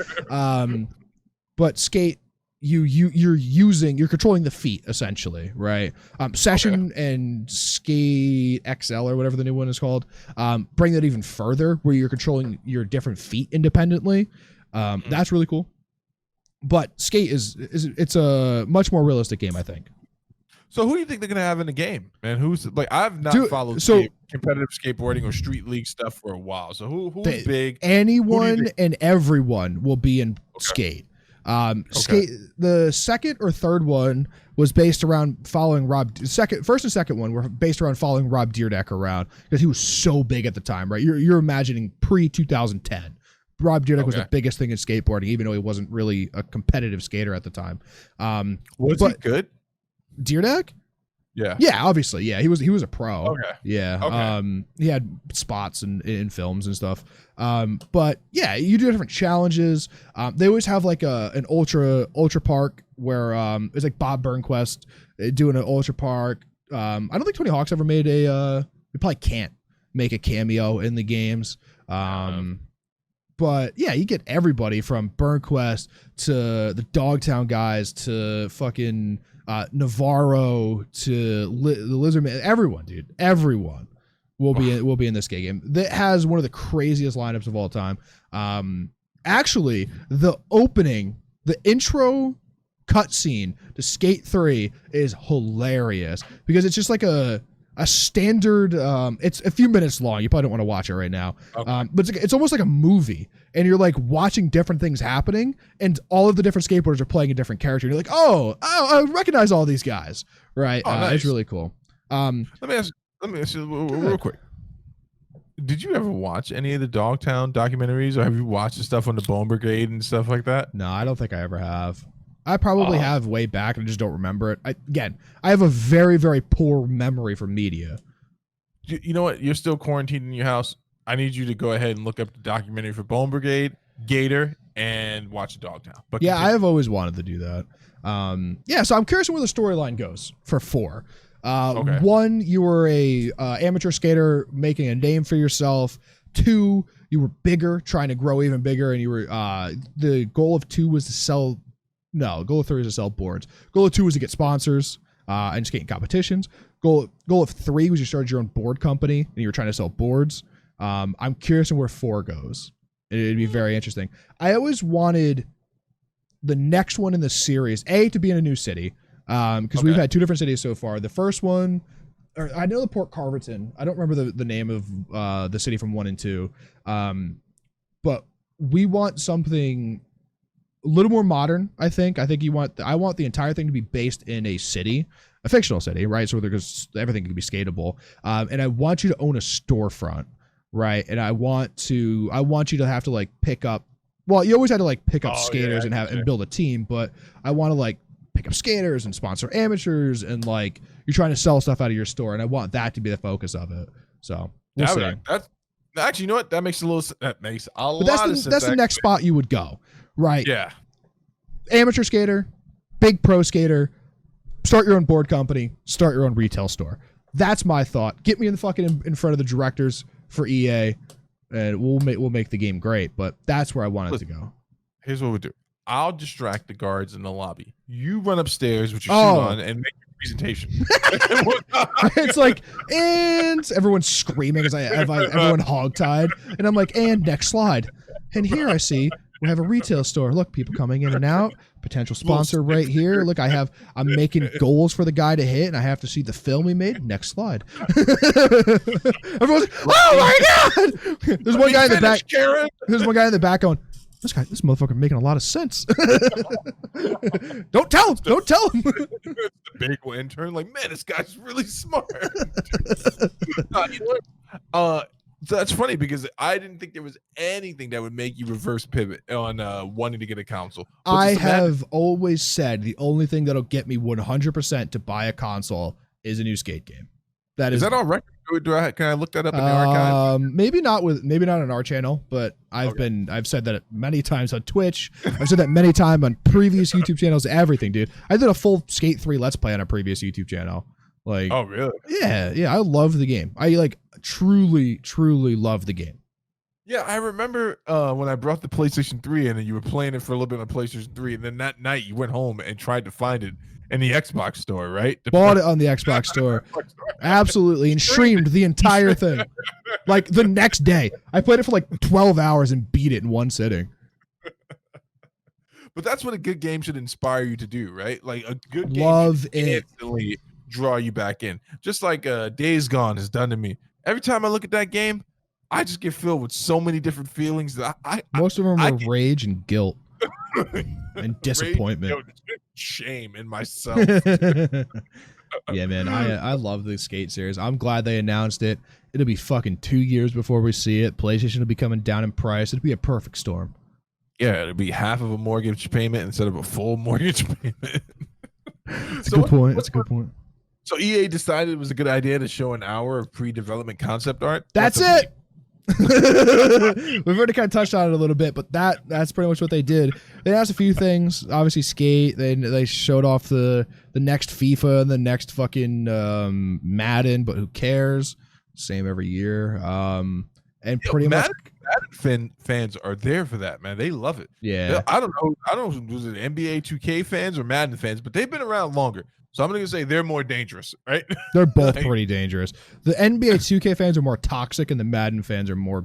But Skate, you're controlling the feet essentially, right? Session and Skate XL or whatever the new one is called, bring that even further where you're controlling your different feet independently. That's really cool. But Skate it's a much more realistic game, I think. So who do you think they're gonna have in the game, man? Who's like, I've not followed competitive skateboarding or street league stuff for a while. So who's big? Anyone and everyone will be in Skate. Skate. The second or third one was based around following first and second one were based around following Rob Dyrdek around because he was so big at the time, right? You're imagining pre-2010. Rob Dyrdek was the biggest thing in skateboarding, even though he wasn't really a competitive skater at the time. Was he good? Dyrdek? Yeah, obviously. Yeah, he was a pro. Okay. Yeah. He had spots in films and stuff. But yeah, you do different challenges. They always have like an ultra park where it's like Bob Burnquist doing an ultra park. I don't think Tony Hawk's ever made they probably can't make a cameo in the games. But yeah, you get everybody from Burnquest to the Dogtown guys to fucking Navarro to the Lizardman. Everyone, dude, everyone will be in this skate game. That has one of the craziest lineups of all time. Actually, the intro cutscene to Skate 3 is hilarious because it's just like a standard. It's a few minutes long. You probably don't want to watch it right now. Okay. But it's almost like a movie, and you're like watching different things happening, and all of the different skateboarders are playing a different character. And you're like, oh, I recognize all these guys, right? Oh, nice. It's really cool. Let me ask you real quick. Did you ever watch any of the Dogtown documentaries, or have you watched the stuff on the Bone Brigade and stuff like that? No, I don't think I ever have. I probably have way back and I just don't remember it. I have a very, very poor memory for media. You know what? You're still quarantined in your house. I need you to go ahead and look up the documentary for Bone Brigade, Gator, and watch Dogtown. But yeah, I have always wanted to do that. So I'm curious where the storyline goes for 4. Okay. 1, you were a amateur skater making a name for yourself. 2, you were bigger, trying to grow even bigger, and you were the goal of 2 was to sell. No, goal of 3 was to sell boards. Goal of 2 was to get sponsors and skating competitions. Goal of 3 was you started your own board company and you were trying to sell boards. I'm curious on where 4 goes. It'd be very interesting. I always wanted the next one in the series, to be in a new city, because we've had 2 different cities so far. The first one, I know the Port Carverton. I don't remember the name of the city from 1 and 2, but we want something a little more modern. I think I want the entire thing to be based in a city, a fictional city, right? So there's everything can be skatable. And I want you to own a storefront, right? And I want you to have to like pick up. Well, you always had to like pick up skaters and build a team, but I want to like pick up skaters and sponsor amateurs and like you're trying to sell stuff out of your store, and I want that to be the focus of it. So we'll see. That's actually, you know what? That makes a lot of sense. That's the next spot you would go. Right. Yeah. Amateur skater, big pro skater, start your own board company, start your own retail store. That's my thought. Get me in front of the directors for EA, and we'll make the game great. But that's where I want it to go. Here's what we do. I'll distract the guards in the lobby. You run upstairs with your shoe on and make your presentation. It's like, and everyone's screaming as everyone hogtied, and I'm like, and next slide. And here I see we have a retail store. Look, people coming in and out. Potential sponsor right here. Look, I'm making goals for the guy to hit, and I have to see the film he made. Next slide. Everyone's like, oh my god! There's one guy in the back. Karen. There's one guy in the back going, this motherfucker making a lot of sense. Don't tell him. The big intern, like, man, this guy's really smart. You know what? So that's funny because I didn't think there was anything that would make you reverse pivot on wanting to get a console. I have always said the only thing that'll get me 100% to buy a console is a new skate game. Is that on record? Can I look that up in the archive? Maybe not on our channel, but I've said that many times on Twitch. I've said that many times on previous YouTube channels. Everything, dude. I did a full Skate 3 Let's Play on a previous YouTube channel. Like, oh really? Yeah. I love the game. I like truly love the game. Yeah, I remember when I brought the PlayStation 3 in and you were playing it for a little bit on PlayStation 3, and then that night you went home and tried to find it in the Xbox store, right? Bought it on the Xbox store. Absolutely, and streamed the entire thing. Like the next day. I played it for like 12 hours and beat it in one sitting. But that's what a good game should inspire you to do, right? Like a good game love it. Instantly draw you back in. Just like Days Gone has done to me. Every time I look at that game, I just get filled with so many different feelings that most of them are rage and guilt and disappointment, rage, shame in myself. Yeah, man, I love the Skate series. I'm glad they announced it. It'll be fucking 2 years before we see it. PlayStation will be coming down in price. It'll be a perfect storm. Yeah, it'll be half of a mortgage payment instead of a full mortgage payment. That's a good point. That's a good point. So EA decided it was a good idea to show an hour of pre-development concept art. That's it. We've already kind of touched on it a little bit, but that's pretty much what they did. They announced a few things. Obviously, Skate. They showed off the next FIFA and the next fucking Madden, but who cares? Same every year. And pretty much Fans are there for that, man. They love it. Yeah. I don't know. Was it NBA 2K fans or Madden fans, but they've been around longer. So I'm gonna say they're more dangerous, right? They're both pretty dangerous. The NBA 2K fans are more toxic, and the Madden fans are more,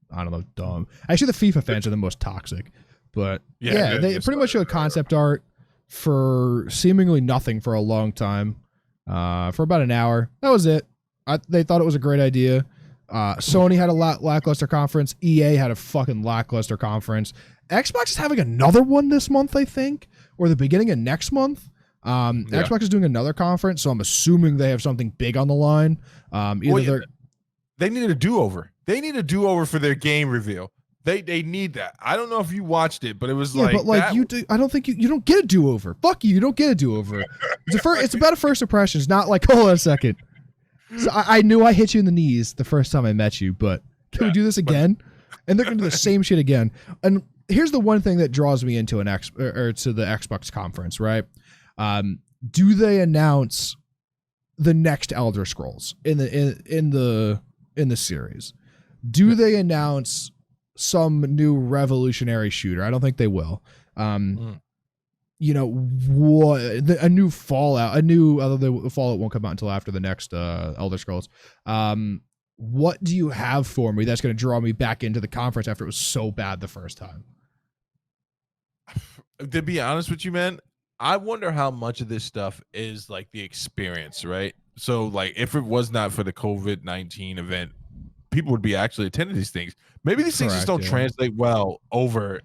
I don't know, dumb. Actually, the FIFA fans are the most toxic. But yeah they pretty much showed concept art for seemingly nothing for a long time, for about an hour. That was it. They thought it was a great idea. Sony had a lackluster conference. EA had a fucking lackluster conference. Xbox is having another one this month, I think, or the beginning of next month. Xbox is doing another conference, so I'm assuming they have something big on the line. They need a do-over. They need a do-over for their game reveal. They need that. I don't know if you watched it, but it was I don't think you don't get a do-over. Fuck you. You don't get a do-over. It's about a first impression. It's not like, hold on a second. So I knew I hit you in the knees the first time I met you, but can we do this again? And they're going to do the same shit again. And here's the one thing that draws me into to the Xbox conference, right? Do they announce the next Elder Scrolls in the series? Do they announce some new revolutionary shooter? I don't think they will. You know what? A new Fallout, Fallout won't come out until after the next Elder Scrolls. What do you have for me that's going to draw me back into the conference after it was so bad the first time? To be honest with you, man, I wonder how much of this stuff is like the experience, right? So, like, if it was not for the COVID-19 event, people would be actually attending these things. Maybe these things just don't translate well over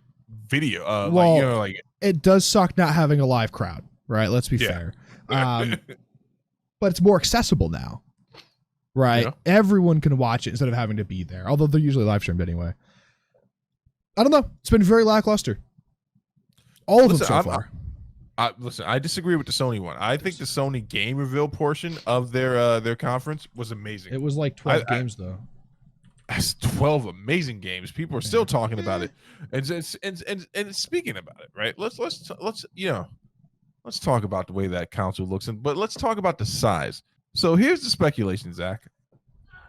video. It does suck not having a live crowd, right? Let's be fair. But it's more accessible now, right? Yeah. Everyone can watch it instead of having to be there, although they're usually live streamed anyway. I don't know. It's been very lackluster. All of them so far. I disagree with the Sony one. I think the Sony game reveal portion of their conference was amazing. It was like 12 games, though. That's 12 amazing games. People are still talking about it, and speaking about it, right? Let's talk about the way that console looks, but let's talk about the size. So here's the speculation, Zach.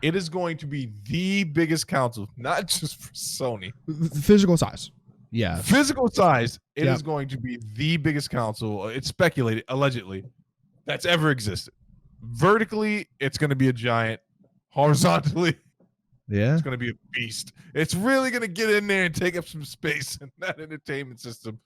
It is going to be the biggest console, not just for Sony. Physical size. Yeah. Physical size. It is going to be the biggest console. It's speculated, allegedly, that's ever existed. Vertically, it's going to be a giant. Horizontally, it's going to be a beast. It's really going to get in there and take up some space in that entertainment system.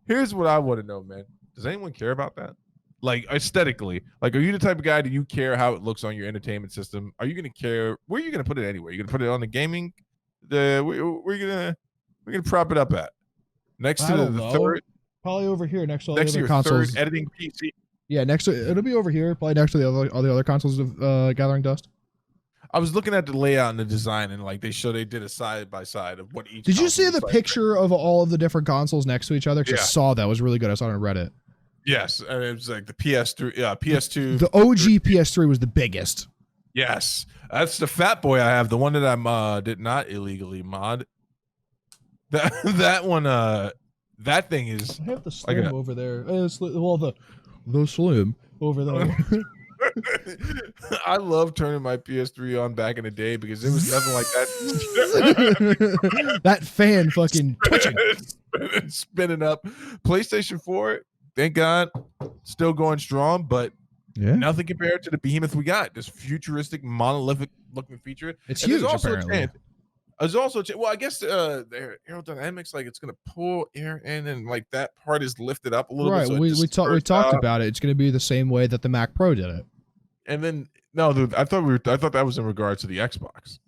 Here's what I want to know, man. Does anyone care about that? Like, aesthetically, like, are you the type of guy, do you care how it looks on your entertainment system? Are you going to care? Where are you going to put it anyway? You're going to put it on the gaming? We're going to prop it up at? Next to the third? Probably over here next to all the other consoles. Third editing PC? Yeah, it'll be over here, probably next to all the other consoles of Gathering Dust. I was looking at the layout and the design, and like they did a side by side of what each. Did you see the picture of all of the different consoles next to each other? Because I saw that. It was really good. I saw it on Reddit. Yes, and it was like the PS3, PS2. The OG PS3 was the biggest. Yes, that's the Fat Boy I have. The one that I did not illegally mod. That one, that thing is. I have the Slim over there. The Slim over there. I love turning my PS3 on back in the day because it was nothing like that. That fan fucking twitching. Spinning up. PlayStation 4, thank God, still going strong, but nothing compared to the behemoth we got. This futuristic, monolithic looking feature. It's huge, apparently. There's also, well, I guess their aerodynamics, like it's going to pull air in and like that part is lifted up a little bit. Right, so we talked about it. It's going to be the same way that the Mac Pro did it. And then, no, dude, I thought that was in regards to the Xbox.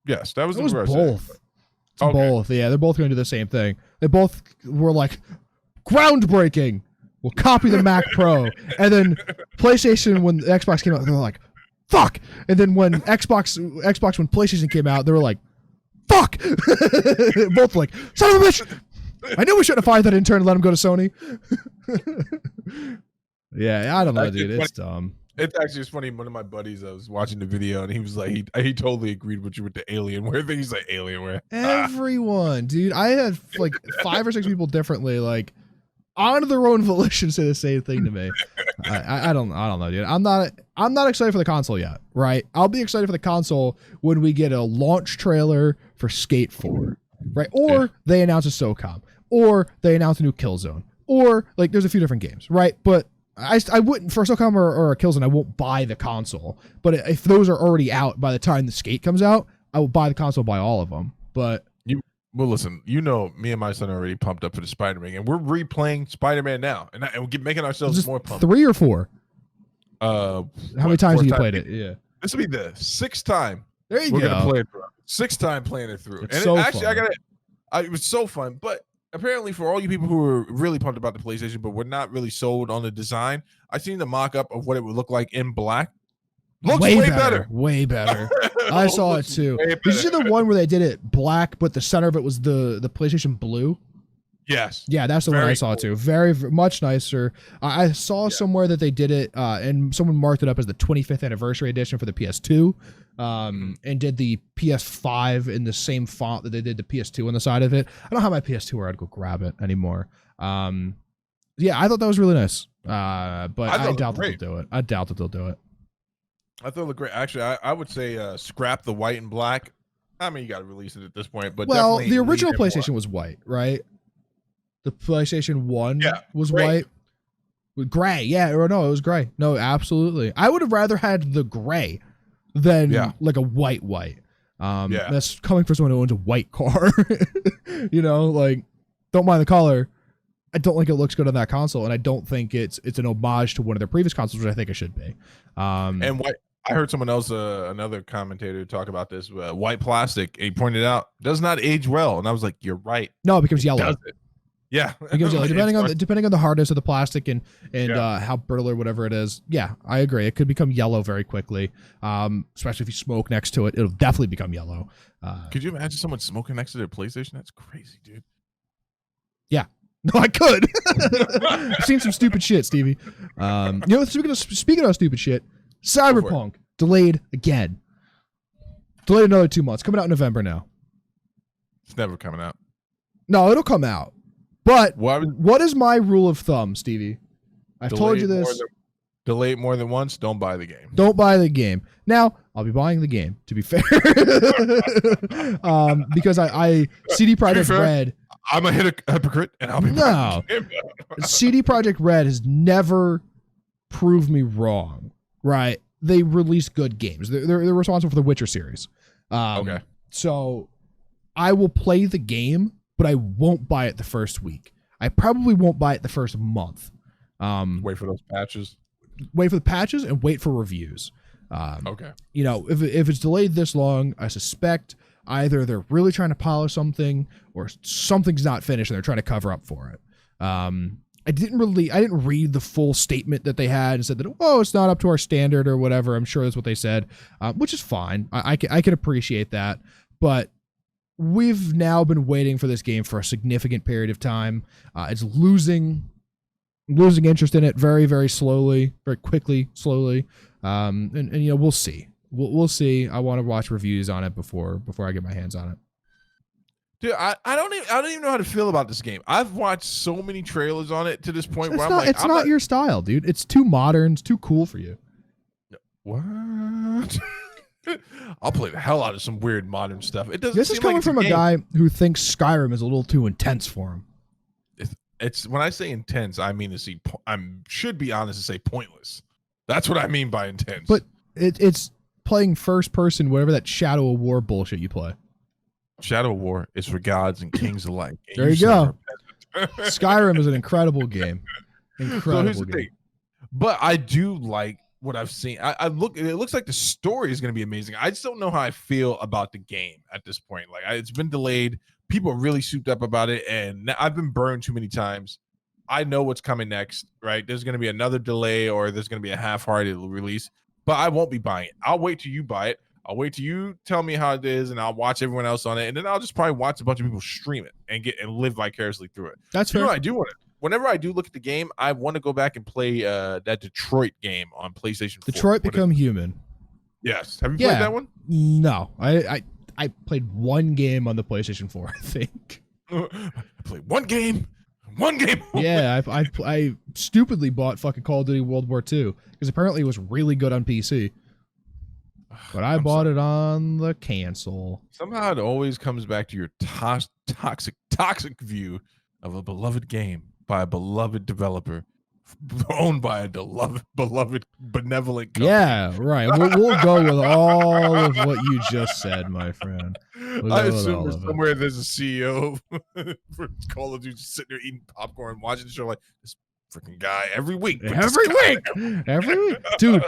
Yes, that was in regards both. to It's both. Yeah, they're both going to do the same thing. They both were like, groundbreaking. We'll copy the Mac Pro. And then PlayStation, when the Xbox came out, they were like, fuck. And then when Xbox when PlayStation came out, they were like, fuck. Both like, son of a bitch. I knew we shouldn't have fired that intern and let him go to Sony. Yeah, I don't know, dude. It's dumb. It's actually funny. One of my buddies, I was watching the video, and he was like, he totally agreed with you with the Alienware thing. He's like, Alienware. Everyone, dude. I had like 5 or 6 people differently. Like, on their own volition say the same thing to me. I don't know, dude. I'm not excited for the console yet, right? I'll be excited for the console when we get a launch trailer for Skate 4, right? Or they announce a SOCOM, or they announce a new Killzone, or like there's a few different games, right? But I wouldn't, for a SOCOM or a Killzone, I won't buy the console. But if those are already out by the time the Skate comes out, I will buy the console, buy all of them. But well, listen, me and my son are already pumped up for the Spider-Man, and we're replaying Spider-Man now, and we're making ourselves more pumped. 3 or 4? How many times have you played it? Yeah. This will be the 6th time. There you we're go. Gonna play it through. 6th time playing it through. It's and so actually, fun. it was so fun. But apparently, for all you people who are really pumped about the PlayStation, but we're not really sold on the design, I seen the mock-up of what it would look like in black. Looks way better. Way better. I saw it too. Did you see the one where they did it black, but the center of it was the PlayStation Blue? Yes. Yeah, that's the one I saw too. Very much nicer. I saw somewhere that they did it, and someone marked it up as the 25th anniversary edition for the PS2, and did the PS5 in the same font that they did the PS2 on the side of it. I don't have my PS2 where I'd go grab it anymore. Yeah, I thought that was really nice. But I doubt that they'll do it. I doubt that they'll do it. I thought it looked great. Actually, I would say scrap the white and black. I mean, you got to release it at this point. But the original PlayStation was white, right? The PlayStation 1 was white. With gray, or no, it was gray. No, absolutely. I would have rather had the gray than like a white. That's coming from someone who owns a white car. Like, don't mind the color. I don't think it looks good on that console, and I don't think it's an homage to one of their previous consoles, which I think it should be. And white. I heard someone else, another commentator, talk about this. White plastic, he pointed out, does not age well, and I was like, "You're right." No, it becomes yellow. Does it? Yeah, it becomes yellow. Depending on the hardness of the plastic and how brittle or whatever it is. Yeah, I agree. It could become yellow very quickly, especially if you smoke next to it. It'll definitely become yellow. Could you imagine someone smoking next to their PlayStation? That's crazy, dude. Yeah. No, I could. I've seen some stupid shit, Stevie. Speaking of stupid shit, Cyberpunk delayed again. Delayed another 2 months. Coming out in November now. It's never coming out. No, it'll come out. But what is my rule of thumb, Stevie? I've told you this. Delay it more than once, don't buy the game. Don't buy the game. Now, I'll be buying the game, to be fair. Because I CD Projekt Red. I'm a hypocrite, and I'll be buying the game. CD Projekt Red has never proved me wrong, right? They release good games. They're responsible for the Witcher series. Okay. So I will play the game, but I won't buy it the first week. I probably won't buy it the first month. Wait for those patches. Wait for the patches and wait for reviews. Okay. If it's delayed this long, I suspect either they're really trying to polish something or something's not finished and they're trying to cover up for it. I didn't read the full statement that they had and said that, it's not up to our standard or whatever. I'm sure that's what they said, which is fine. I can appreciate that. But we've now been waiting for this game for a significant period of time. It's losing interest in it very, very slowly, very quickly, slowly. And we'll see. We'll see. I want to watch reviews on it before I get my hands on it. Dude, I don't even know how to feel about this game. I've watched so many trailers on it to this point where it's not your style, dude. It's too modern. It's too cool for you. What? I'll play the hell out of some weird modern stuff. It doesn't. This is coming from a guy who thinks Skyrim is a little too intense for him. It's when I say intense, I mean should be honest and say pointless. That's what I mean by intense. But it's playing first person, whatever that Shadow of War bullshit you play. Shadow of War is for gods and kings alike. There you go. Skyrim is an incredible game. Incredible game. But I do like what I've seen. It looks like the story is going to be amazing. I just don't know how I feel about the game at this point. Like, it's been delayed. People are really souped up about it, and I've been burned too many times. I know what's coming next, right? There's going to be another delay, or there's going to be a half-hearted release, but I won't be buying it. I'll wait till you buy it. I'll wait till you tell me how it is, and I'll watch everyone else on it, and then I'll just probably watch a bunch of people stream it and live vicariously through it. That's fair. You know what I do want to. Whenever I do look at the game, I want to go back and play that Detroit game on PlayStation 4. Detroit Become Human. Yes. Have you played that one? No. I played one game on the PlayStation 4, I think. I played one game One game over. Yeah, I stupidly bought fucking Call of Duty World War II because apparently it was really good on PC. But I bought it on the cancel. Somehow it always comes back to your toxic view of a beloved game by a beloved developer, owned by a beloved benevolent company. Yeah, right. We'll go with all of what you just said, my friend. I assume somewhere there's a CEO for Call of Duty just sitting there eating popcorn, watching the show like this freaking guy every week. Every week, dude.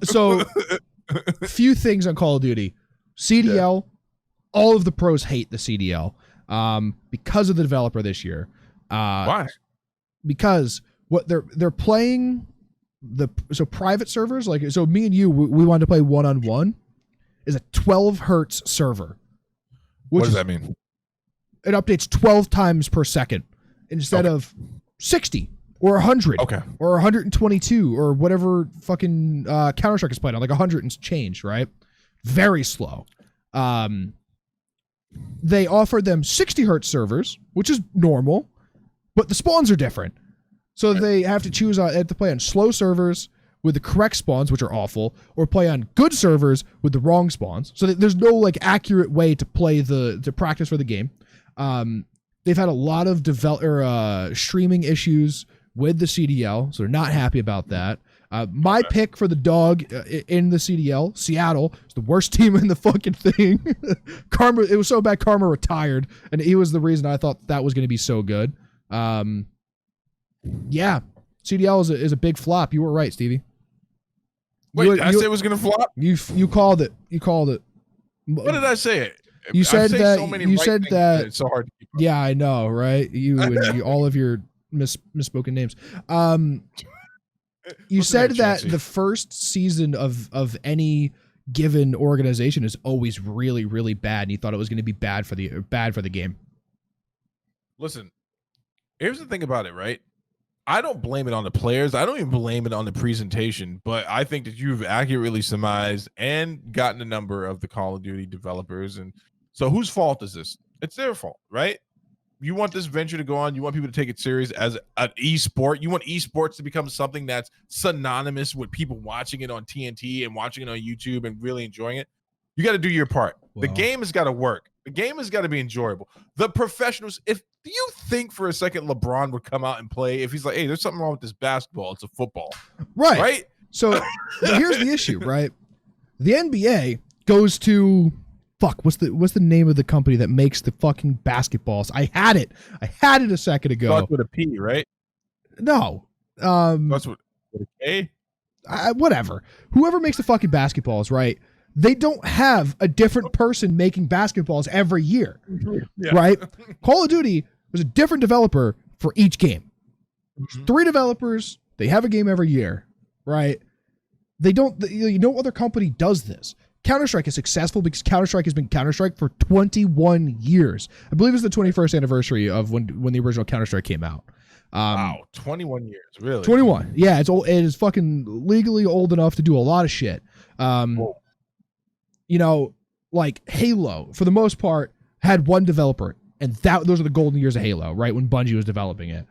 So, few things on Call of Duty. CDL, all of the pros hate the CDL because of the developer this year. Why? Because what they're playing private servers, like, so me and you, we wanted to play 1-on-1, is a 12 hertz server. What does that mean? It updates 12 times per second instead of 60 or 100 or 122 or whatever fucking Counter-Strike is playing on, like 100 and change, right? Very slow. They offered them 60 hertz servers, which is normal, but the spawns are different. So they have to choose, they have to play on slow servers with the correct spawns, which are awful, or play on good servers with the wrong spawns. So there's no like accurate way to play to practice for the game. They've had a lot of streaming issues with the CDL, so they're not happy about that. My pick for the dog in the CDL, Seattle, is the worst team in the fucking thing. Karma, it was so bad Karma retired, and he was the reason I thought that was going to be so good. Yeah, CDL is a big flop. You were right, Stevie. Wait, I said it was going to flop? You called it. You called it. What did I say? You said that. You said that. It's so hard to keep up. Yeah, I know, right? You and all of your misspoken names. You said that the first season of any given organization is always really, really bad, and you thought it was going to be bad for the game. Listen, here's the thing about it, right? I don't blame it on the players. I don't even blame it on the presentation, but I think that you've accurately surmised and gotten the number of the Call of Duty developers. And so whose fault is this? It's their fault, right? You want this venture to go on. You want people to take it serious as an esport. You want esports to become something that's synonymous with people watching it on TNT and watching it on YouTube and really enjoying it. You got to do your part. Wow. The game has got to work. The game has got to be enjoyable. The professionals, do you think for a second LeBron would come out and play if he's like, hey, there's something wrong with this basketball. It's a football. Right. Right? So here's the issue, right? The NBA goes to what's the name of the company that makes the fucking basketballs? I had it a second ago. Starts with a P, right? No. Starts with a K? Whatever. Whoever makes the fucking basketballs, right? They don't have a different person making basketballs every year, right? Call of Duty was a different developer for each game. 3 developers, they have a game every year, right? They don't, no other company does this. Counter-Strike is successful because Counter-Strike has been Counter-Strike for 21 years. I believe it's the 21st anniversary of when the original Counter-Strike came out. Wow, 21 years, really? 21. Yeah, it's old. It is fucking legally old enough to do a lot of shit. You know, like Halo, for the most part, had one developer, and those are the golden years of Halo, right? When Bungie was developing it.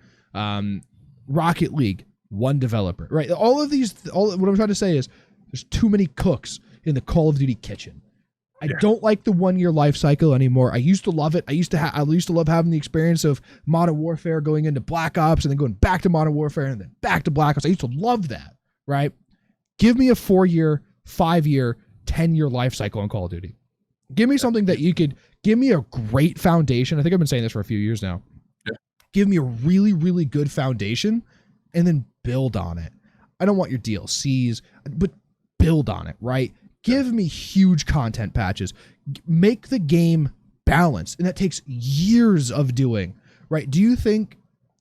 Rocket League, one developer, right? All of these, what I'm trying to say is there's too many cooks in the Call of Duty kitchen. I don't like the 1-year life cycle anymore. I used to love it. I used to love having the experience of Modern Warfare going into Black Ops and then going back to Modern Warfare and then back to Black Ops. I used to love that, right? Give me a 4-year, 5-year, 10-year life cycle on Call of Duty. Give me something that you could give me a great foundation. I think I've been saying this for a few years now. Yeah. Give me a really, really good foundation and then build on it. I don't want your DLCs, but build on it, right? Give me huge content patches. Make the game balanced. And that takes years of doing, right? Do you think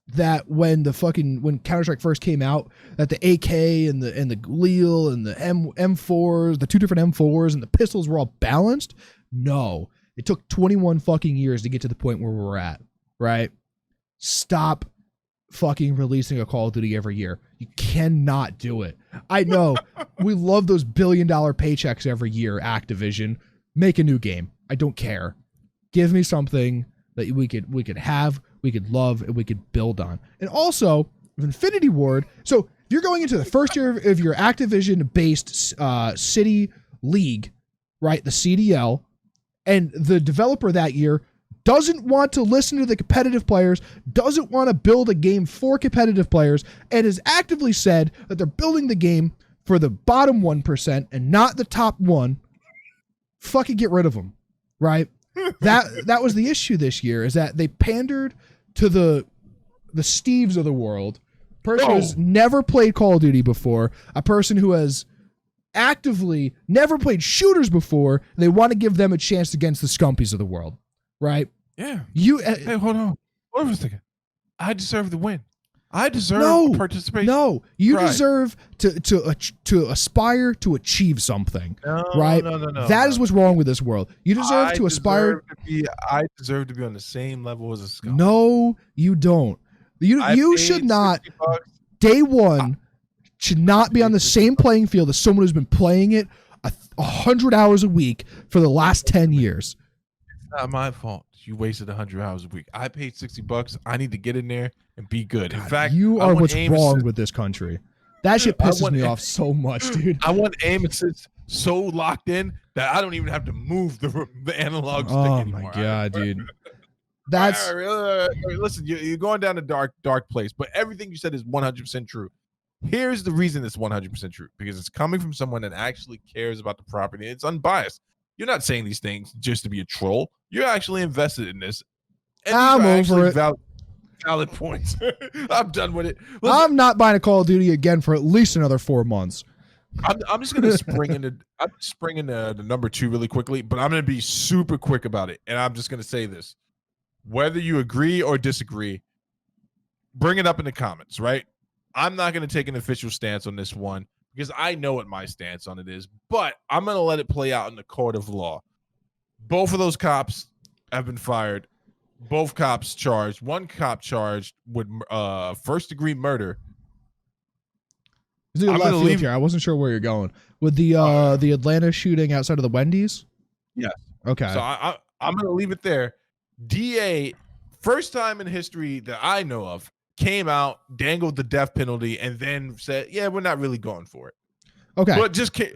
that when Counter-Strike first came out, that the AK and the Galil and the M4s, the 2 different M4s and the pistols were all balanced? No. It took 21 fucking years to get to the point where we're at, right? Stop fucking releasing a Call of Duty every year. You cannot do it. I know we love those $1 billion paychecks every year, Activision. Make a new game. I don't care. Give me something that we could have, we could love, and we could build on. And also, Infinity Ward. So if you're going into the first year of your Activision-based city league, right, the CDL, and the developer that year doesn't want to listen to the competitive players, doesn't want to build a game for competitive players, and has actively said that they're building the game for the bottom 1% and not the top 1, fucking get rid of them, right? That was the issue this year, is that they pandered to the Steves of the world, person who's never played Call of Duty before, a person who has actively never played shooters before. They want to give them a chance against the Scumpies of the world, right? Yeah. Hey, hold on for a second. I deserve the win. I deserve participation. No, you deserve to aspire to achieve something, right? No. That is what's wrong with this world. You deserve to aspire. I deserve to be on the same level as a scum. No, you don't. You should not. Day one should not be on the same playing field as someone who's been playing it 100 hours a week for the last 10 years. It's not my fault. You wasted 100 hours a week. I paid $60. I need to get in there and be good. In fact, you are what's wrong with this country. That shit pisses me off so much, dude. I want aim assist so locked in that I don't even have to move the analog stick anymore. Oh my god, dude. That's listen. You're going down a dark place, but everything you said is 100% true. Here's the reason it's 100% true, because it's coming from someone that actually cares about the property. It's unbiased. You're not saying these things just to be a troll. You're actually invested in this. And I'm over it. Valid points. I'm done with it. Listen, I'm not buying a Call of Duty again for at least another 4 months. I'm just gonna spring into the number 2 really quickly, but I'm gonna be super quick about it, and I'm just gonna say this: whether you agree or disagree, bring it up in the comments. Right? I'm not gonna take an official stance on this one, because I know what my stance on it is, but I'm going to let it play out in the court of law. Both of those cops have been fired. Both cops charged. One cop charged with first-degree murder. I'm going to leave here. I wasn't sure where you're going. With the Atlanta shooting outside of the Wendy's? Yes. Okay. So I'm going to leave it there. DA, first time in history that I know of, came out, dangled the death penalty, and then said, "Yeah, we're not really going for it." Okay, but just came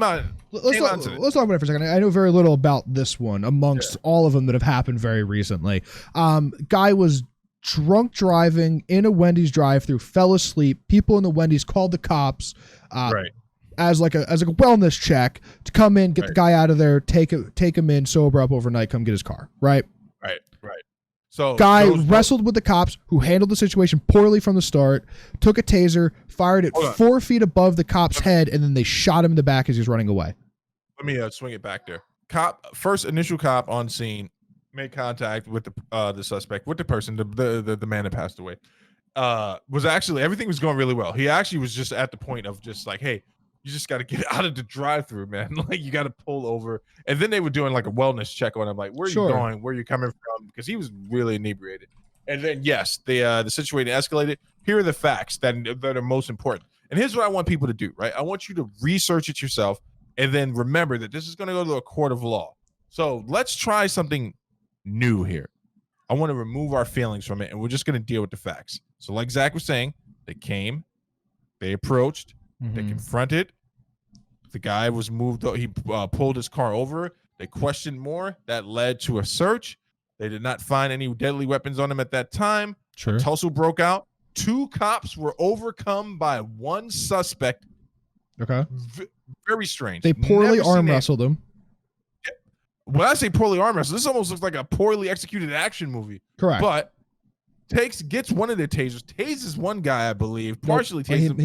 out. Let's talk about it for a second. I know very little about this one amongst all of them that have happened very recently. Guy was drunk driving in a Wendy's drive-thru, fell asleep. People in the Wendy's called the cops, as like a wellness check to come in, get the guy out of there, take him in, sober up overnight, come get his car. Right. So guy wrestled with the cops, who handled the situation poorly from the start, took a taser, fired it 4 feet above the cop's head, and then they shot him in the back as he was running away. Let me swing it back there. Initial cop on scene made contact with the suspect, with the person, the man that passed away. Was actually, everything was going really well. He actually was just at the point of just like, hey, you just got to get out of the drive-thru, man. Like, you got to pull over. And then they were doing like a wellness check on him, like, where are you going? Where are you coming from? Because he was really inebriated. And then, yes, the situation escalated. Here are the facts that are most important. And here's what I want people to do, right? I want you to research it yourself, and then remember that this is going to go to a court of law. So let's try something new here. I want to remove our feelings from it, and we're just going to deal with the facts. So like Zach was saying, they came, they approached, they confronted. The guy was moved. He pulled his car over. They questioned more. That led to a search. They did not find any deadly weapons on him at that time. Sure. A tussle broke out. 2 cops were overcome by 1 suspect. Okay. Very strange. They poorly arm wrestled him. When I say poorly arm wrestled, this almost looks like a poorly executed action movie. Correct. But gets one of their tasers, tases one guy, I believe, partially tases him.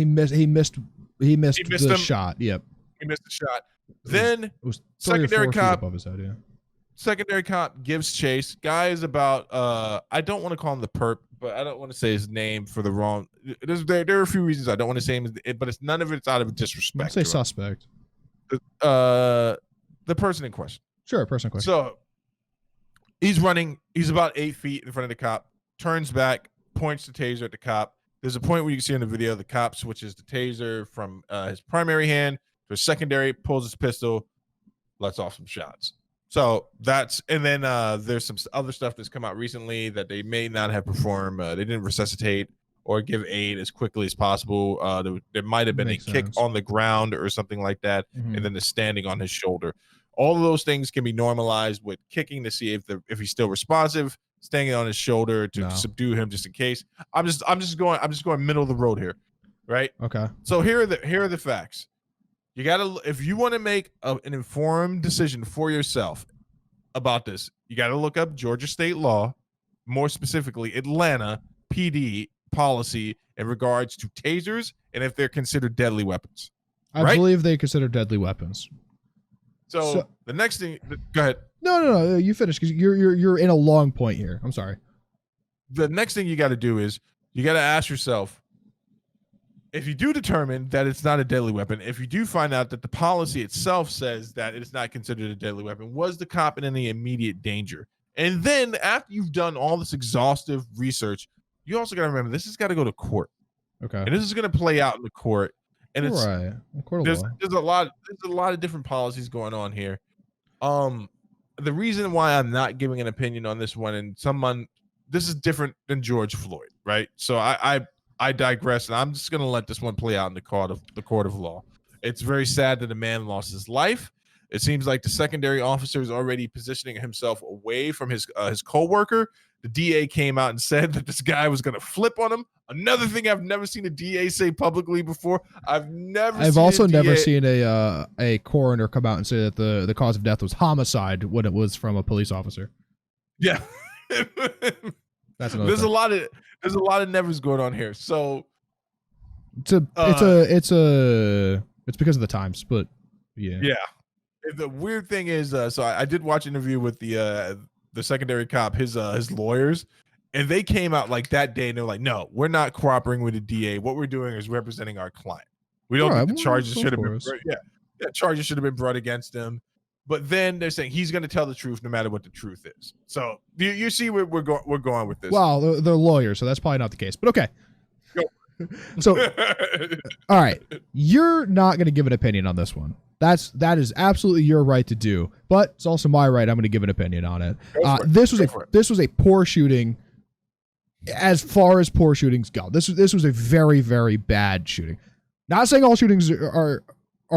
He missed the shot. Yep. He missed the shot. Then it was secondary cop above his head, yeah. Secondary cop gives chase. Guy is about I don't want to call him the perp, but I don't want to say his name for the wrong. There are a few reasons I don't want to say him, but it's none of it's out of disrespect. Say suspect. The person in question. Sure, person in question. So he's running. He's about 8 feet in front of the cop. Turns back, points the taser at the cop. There's a point where you can see in the video the cop switches the taser from his primary hand to his secondary, pulls his pistol, lets off some shots. So that's, and then there's some other stuff that's come out recently that they may not have performed. They didn't resuscitate or give aid as quickly as possible. There might have been Makes a kick sense. on the ground or something like that, Mhm. and then the standing on his shoulder. All of those things can be normalized with kicking to see if he's still responsive, standing on his shoulder to subdue him just in case. I'm just going middle of the road here, right? Okay. So here are the facts. You gotta, if you want to make an informed decision for yourself about this, you got to look up Georgia state law, more specifically Atlanta PD policy in regards to tasers and if they're considered deadly weapons. I believe they consider deadly weapons. So the next thing, go ahead. No, you finish because you're in a long point here. I'm sorry. The next thing you got to do is you got to ask yourself, if you do determine that it's not a deadly weapon, if you do find out that the policy itself says that it's not considered a deadly weapon, was the cop in any immediate danger? And then after you've done all this exhaustive research, you also got to remember this has got to go to court. Okay. And this is going to play out in the court. And it's right. There's a lot of different policies going on here. The reason why I'm not giving an opinion on this one, and this is different than George Floyd, right? So I digress, and I'm just going to let this one play out in the court of law. It's very sad that a man lost his life. It seems like the secondary officer is already positioning himself away from his co-worker. The DA came out and said that this guy was going to flip on him. Another thing I've never seen a DA say publicly before. I've also never seen a coroner come out and say that the cause of death was homicide when it was from a police officer. Yeah. That's another There's thing. a lot of nevers going on here. So it's because of the times, but yeah. Yeah. The weird thing is, so I did watch an interview with the secondary cop, his lawyers, and they came out like that day and they're like, no, we're not cooperating with the DA. What we're doing is representing our client. We don't think the charges should have been charges should have been brought against him. But then they're saying he's going to tell the truth no matter what the truth is. So you see where we're going with this. Well, they're lawyers, so that's probably not the case. But okay. So, all right, you're not going to give an opinion on this one. That is absolutely your right to do, but it's also my right. I'm going to give an opinion on it. This was a poor shooting. As far as poor shootings go, this was a very, very bad shooting. Not saying all shootings are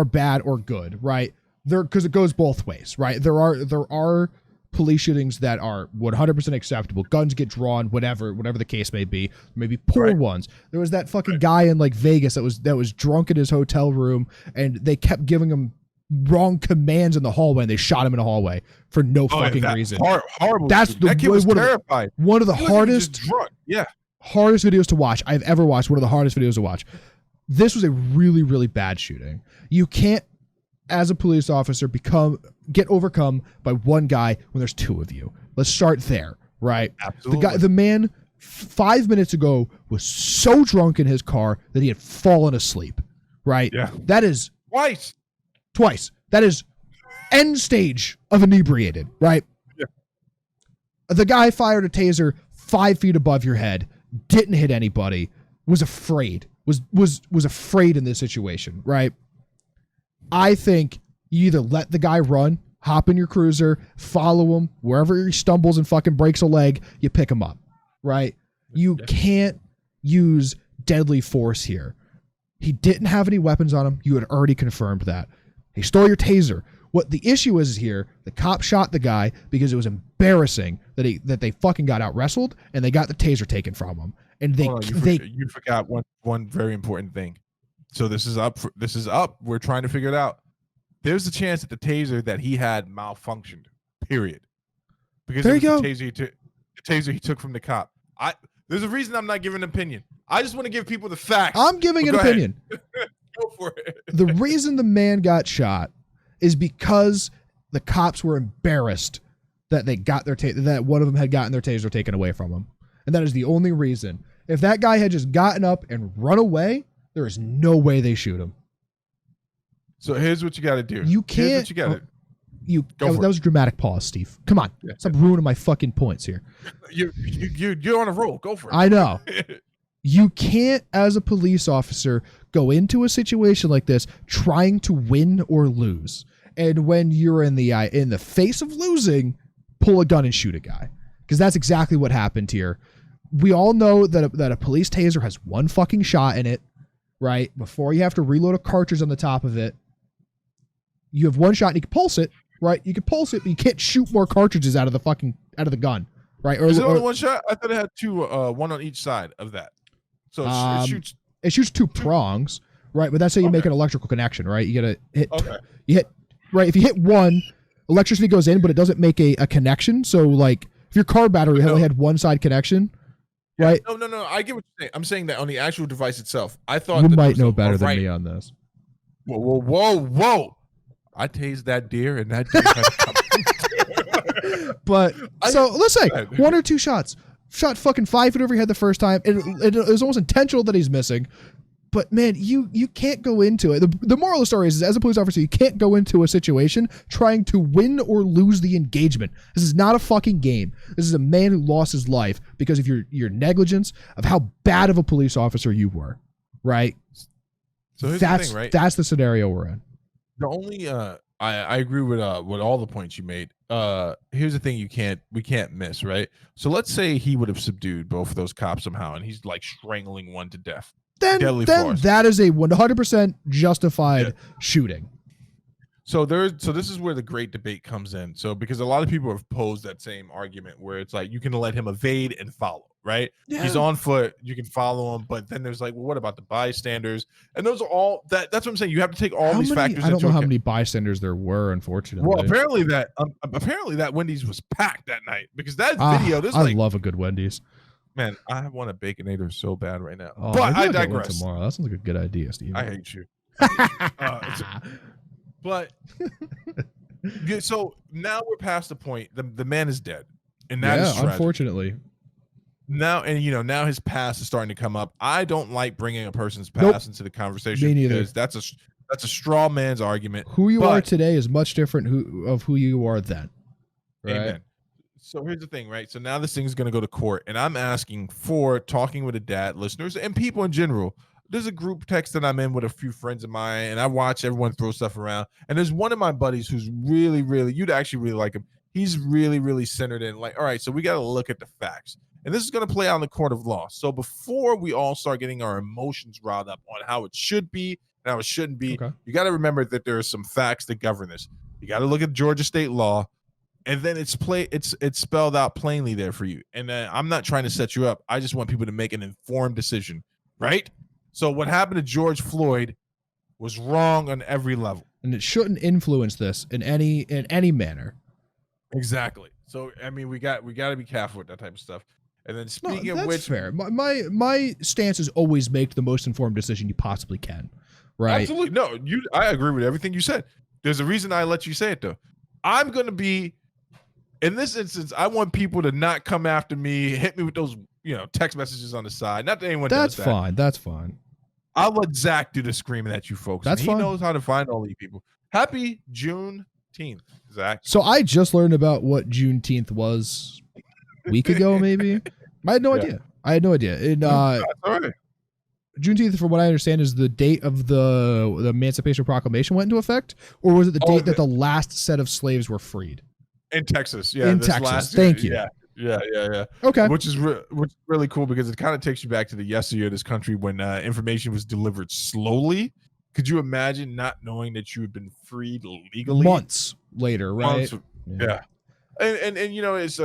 bad or good, right? Because it goes both ways, right? There are police shootings that are 100% acceptable. Guns get drawn, whatever the case may be. Maybe poor ones. There was that fucking guy in like Vegas that was drunk in his hotel room, and they kept giving him wrong commands in the hallway, and they shot him in the hallway for no fucking reason. Horrible. That kid was terrified. One of the hardest videos to watch I've ever watched. One of the hardest videos to watch. This was a really, really bad shooting. You can't, as a police officer, get overcome by one guy when there's two of you. Let's start there, right? Absolutely. The man 5 minutes ago was so drunk in his car that he had fallen asleep, right? Yeah. That is twice. That is end stage of inebriated, right? Yeah. The guy fired a taser 5 feet above your head, didn't hit anybody, was afraid, was afraid in this situation, right? I think you either let the guy run, hop in your cruiser, follow him, wherever he stumbles and fucking breaks a leg, you pick him up, right? You can't use deadly force here. He didn't have any weapons on him. You had already confirmed that. He stole your taser. What the issue is here, the cop shot the guy because it was embarrassing that they fucking got out wrestled and they got the taser taken from him. And you forgot one very important thing. So this is up. We're trying to figure it out. There's a chance that the taser that he had malfunctioned. Period. Because there you go. The taser he took from the cop. There's a reason I'm not giving an opinion. I just want to give people the facts. I'm giving an opinion. Go for it. The reason the man got shot is because the cops were embarrassed that they got that one of them had gotten their taser taken away from them, and that is the only reason. If that guy had just gotten up and run away, there is no way they shoot him. So here's what you got to do. You can't. Here's what you got to. That was a dramatic pause, Steve. Come on, stop ruining my fucking points here. You're on a roll. Go for it. I know. You can't, as a police officer, go into a situation like this trying to win or lose. And when you're in the face of losing, pull a gun and shoot a guy, because that's exactly what happened here. We all know that a police taser has one fucking shot in it, right? Before you have to reload a cartridge on the top of it, you have one shot and you can pulse it, right? You can pulse it, but you can't shoot more cartridges out of the gun, right? Is it only one shot? I thought it had two, one on each side of that. So it shoots. It shoots two prongs, right? But that's how you make an electrical connection, right? You gotta hit. Okay. You hit right. If you hit one, electricity goes in, but it doesn't make a connection. So like, if your car battery only had one side connection, right? No. I get what you're saying. I'm saying that on the actual device itself. I thought you might know better than me on this. Whoa! I tased that deer, and that deer had to come. But so let's say one or two shots. Shot fucking 5 feet over your head the first time. It was almost intentional that he's missing. But man, you can't go into it. The moral of the story is, as a police officer, you can't go into a situation trying to win or lose the engagement. This is not a fucking game. This is a man who lost his life because of your negligence, of how bad of a police officer you were, right? So here's the thing, right? That's the scenario we're in. The only I agree with all the points you made. Here's the thing we can't miss, right? So let's say he would have subdued both of those cops somehow, and he's like strangling one to death. Then that is a 100% justified shooting. So this is where the great debate comes in. So because a lot of people have posed that same argument where it's like you can let him evade and follow, right? Yeah. He's on foot, you can follow him, but then there's like, well, what about the bystanders? And those are all that's what I'm saying. You have to take all these factors. I don't know how many bystanders there were, unfortunately. Well, apparently that Wendy's was packed that night, because that video. I love a good Wendy's. Man, I want a Baconator so bad right now. Oh, but I digress. Tomorrow, that sounds like a good idea, Steve. I hate you. But so now we're past the point. The man is dead, and that is tragic. Unfortunately. Now his past is starting to come up. I don't like bringing a person's past into the conversation, because that's a straw man's argument. Who you are today is much different of who you are then. Right? Amen. So here's the thing, right? So now this thing is going to go to court, and I'm asking for Talking with a Dad listeners and people in general. There's a group text that I'm in with a few friends of mine, and I watch everyone throw stuff around. And there's one of my buddies who's really, really, you'd actually really like him. He's really, really centered in, like, all right, so we got to look at the facts. And this is going to play out in the court of law. So before we all start getting our emotions riled up on how it should be and how it shouldn't be, you got to remember that there are some facts that govern this. You got to look at Georgia state law, and then it's spelled out plainly there for you. And I'm not trying to set you up. I just want people to make an informed decision, right? So what happened to George Floyd was wrong on every level, and it shouldn't influence this in any manner. Exactly. So I mean, we got to be careful with that type of stuff. And then speaking of which, fair. My stance is always make the most informed decision you possibly can. Right? Absolutely. No, I agree with everything you said. There's a reason I let you say it though. I'm gonna be, in this instance, I want people to not come after me, hit me with those text messages on the side. Not that anyone does that. That's fine. I'll let Zach do the screaming at you folks. That's fine. He knows how to find all these people. Happy Juneteenth, Zach. So I just learned about what Juneteenth was a week ago, maybe. I had no idea. And that's all right. Juneteenth, from what I understand, is the date of the Emancipation Proclamation went into effect, or was it the date that the last set of slaves were freed? In Texas, yeah. In Texas, thank you. Yeah. Okay. Which is really cool, because it kind of takes you back to the yesteryear of this country when information was delivered slowly. Could you imagine not knowing that you had been freed legally? Months later, right? Yeah. And it's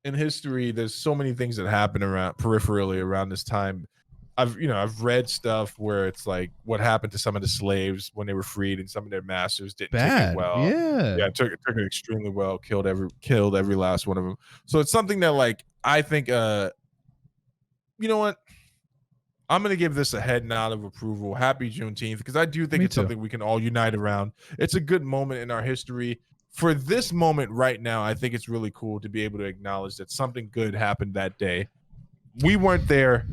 in history, there's so many things that happen peripherally around this time. I've read stuff where it's like what happened to some of the slaves when they were freed, and some of their masters didn't take it well. Yeah, took it extremely well. Killed every last one of them. So it's something that, like, I think, you know what? I'm gonna give this a head nod of approval. Happy Juneteenth, because I do think it's something we can all unite around. It's a good moment in our history. For this moment right now, I think it's really cool to be able to acknowledge that something good happened that day. We weren't there.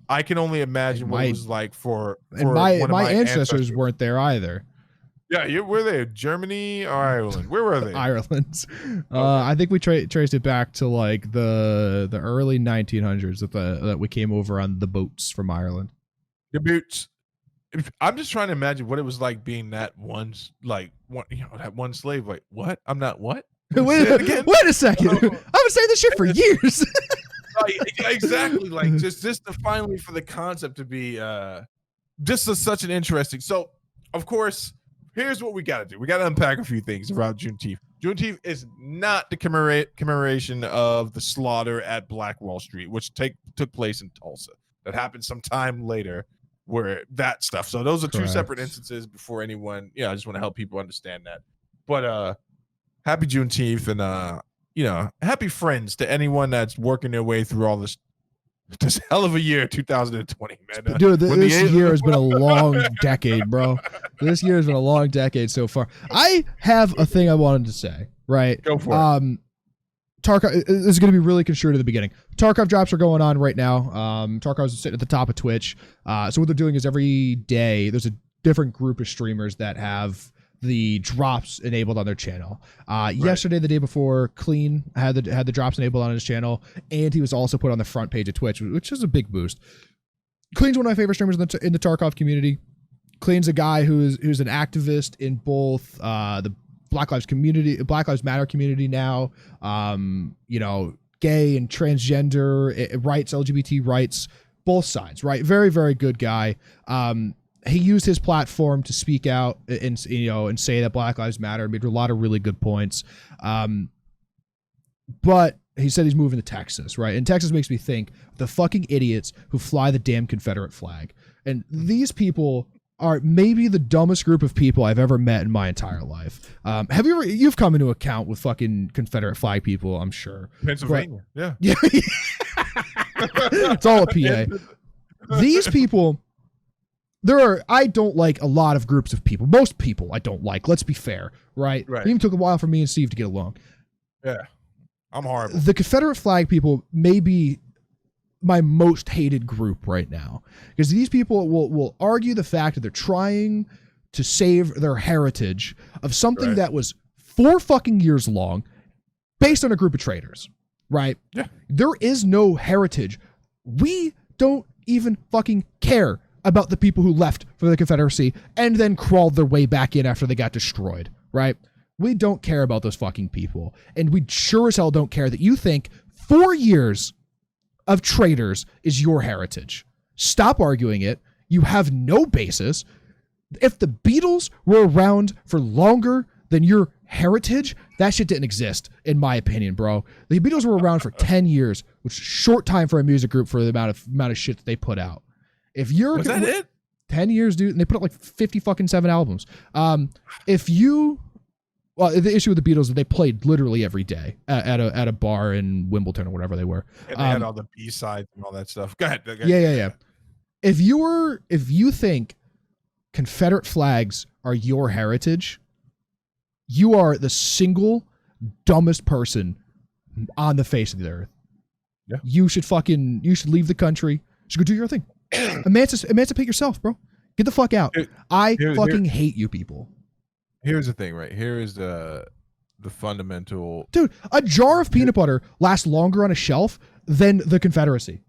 I can only imagine what it was like for my ancestors weren't there either. Yeah, were they Germany or Ireland? Where were they? Ireland. I think we traced it back to like the early 1900s that we came over on the boats from Ireland. The boats. I'm just trying to imagine what it was like being that that one slave. Like, what? I'm not what? Wait a second. I've been saying this shit for years. Exactly. Like just to finally for the concept to be such an interesting. So of course, here's what we got to do. We got to unpack a few things around Juneteenth. Juneteenth is not the commemoration of the slaughter at Black Wall Street, which took place in Tulsa. That happened sometime later. Where that stuff. So those are two separate instances. Before anyone, I just want to help people understand that. But happy Juneteenth, and happy Friends to anyone that's working their way through all this hell of a year, 2020, man. Dude, this year has been a long decade, bro. This year has been a long decade so far. I have a thing I wanted to say, right? Go for it. Tarkov, this is going to be really construed at the beginning. Tarkov drops are going on right now. Tarkov is sitting at the top of Twitch. So what they're doing is every day there's a different group of streamers that have the drops enabled on their channel. Yesterday, the day before, Clean had the drops enabled on his channel, and he was also put on the front page of Twitch, which is a big boost. Clean's one of my favorite streamers in the Tarkov community. Clean's a guy who's an activist in both the Black Lives Matter community now, gay and transgender rights, LGBT rights, both sides, right? Very, very good guy. He used his platform to speak out and say that Black Lives Matter, made a lot of really good points. But he said he's moving to Texas, right? And Texas makes me think the fucking idiots who fly the damn Confederate flag. And these people are maybe the dumbest group of people I've ever met in my entire life. You've come into account with fucking Confederate flag people, I'm sure. Pennsylvania, yeah. It's all a PA. These people, I don't like a lot of groups of people. Most people I don't like, let's be fair, right? It even took a while for me and Steve to get along. Yeah, I'm horrible. The Confederate flag people may be my most hated group right now, because these people will argue the fact that they're trying to save their heritage of something that was 4 fucking years long based on a group of traitors, right? Yeah. There is no heritage. We don't even fucking care about the people who left for the Confederacy and then crawled their way back in after they got destroyed, right? We don't care about those fucking people. And we sure as hell don't care that you think 4 years of traitors is your heritage. Stop arguing it. You have no basis. If the Beatles were around for longer than your heritage, that shit didn't exist, in my opinion, bro. The Beatles were around for 10 years, which is a short time for a music group for the amount of shit that they put out. If you're Was that it? 10 years, dude, and they put out like 50 fucking 7 albums. Well, the issue with the Beatles is that they played literally every day at a bar in Wimbledon or whatever they were. And they had all the B-sides and all that stuff. Go ahead. Yeah. If you think Confederate flags are your heritage, you are the single dumbest person on the face of the earth. Yeah. You should leave the country. You should go do your thing. Emancipate yourself, bro. Get the fuck out. I hate you people. Here's the thing, right? Here is the fundamental. Dude, a jar of peanut butter lasts longer on a shelf than the Confederacy.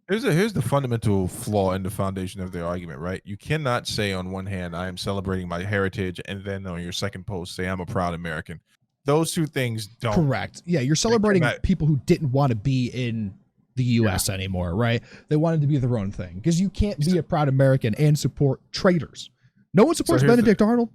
Here's the fundamental flaw in the foundation of their argument, right? You cannot say on one hand, I am celebrating my heritage, and then on your second post, say I'm a proud American. Those two things don't. Correct. Yeah, you're celebrating people who didn't want to be in the U.S. anymore, right? They wanted to be their own thing. Because you can't be a proud American and support traitors. No one supports Benedict Arnold.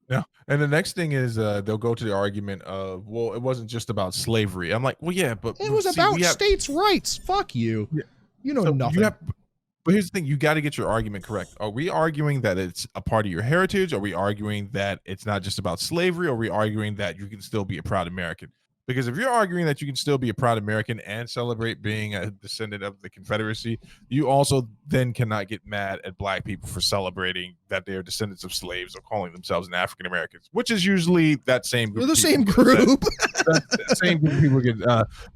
Yeah. And the next thing is they'll go to the argument of, well, it wasn't just about slavery. I'm like, well, yeah, but it was about states' rights. Fuck you. Yeah. You know nothing. But here's the thing. You got to get your argument correct. Are we arguing that it's a part of your heritage? Are we arguing that it's not just about slavery? Or are we arguing that you can still be a proud American? Because if you're arguing that you can still be a proud American and celebrate being a descendant of the Confederacy, you also then cannot get mad at black people for celebrating that they're descendants of slaves or calling themselves an African Americans, which is usually that same group. They're the same group. That same group of people get.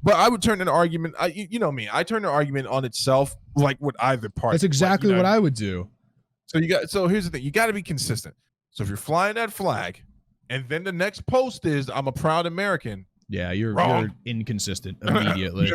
But I would turn an argument. You know me. I turn the argument on itself, like with either party. That's exactly what I would do. So here's the thing. You got to be consistent. So if you're flying that flag, and then the next post is I'm a proud American. Yeah, you're Wrong. inconsistent immediately.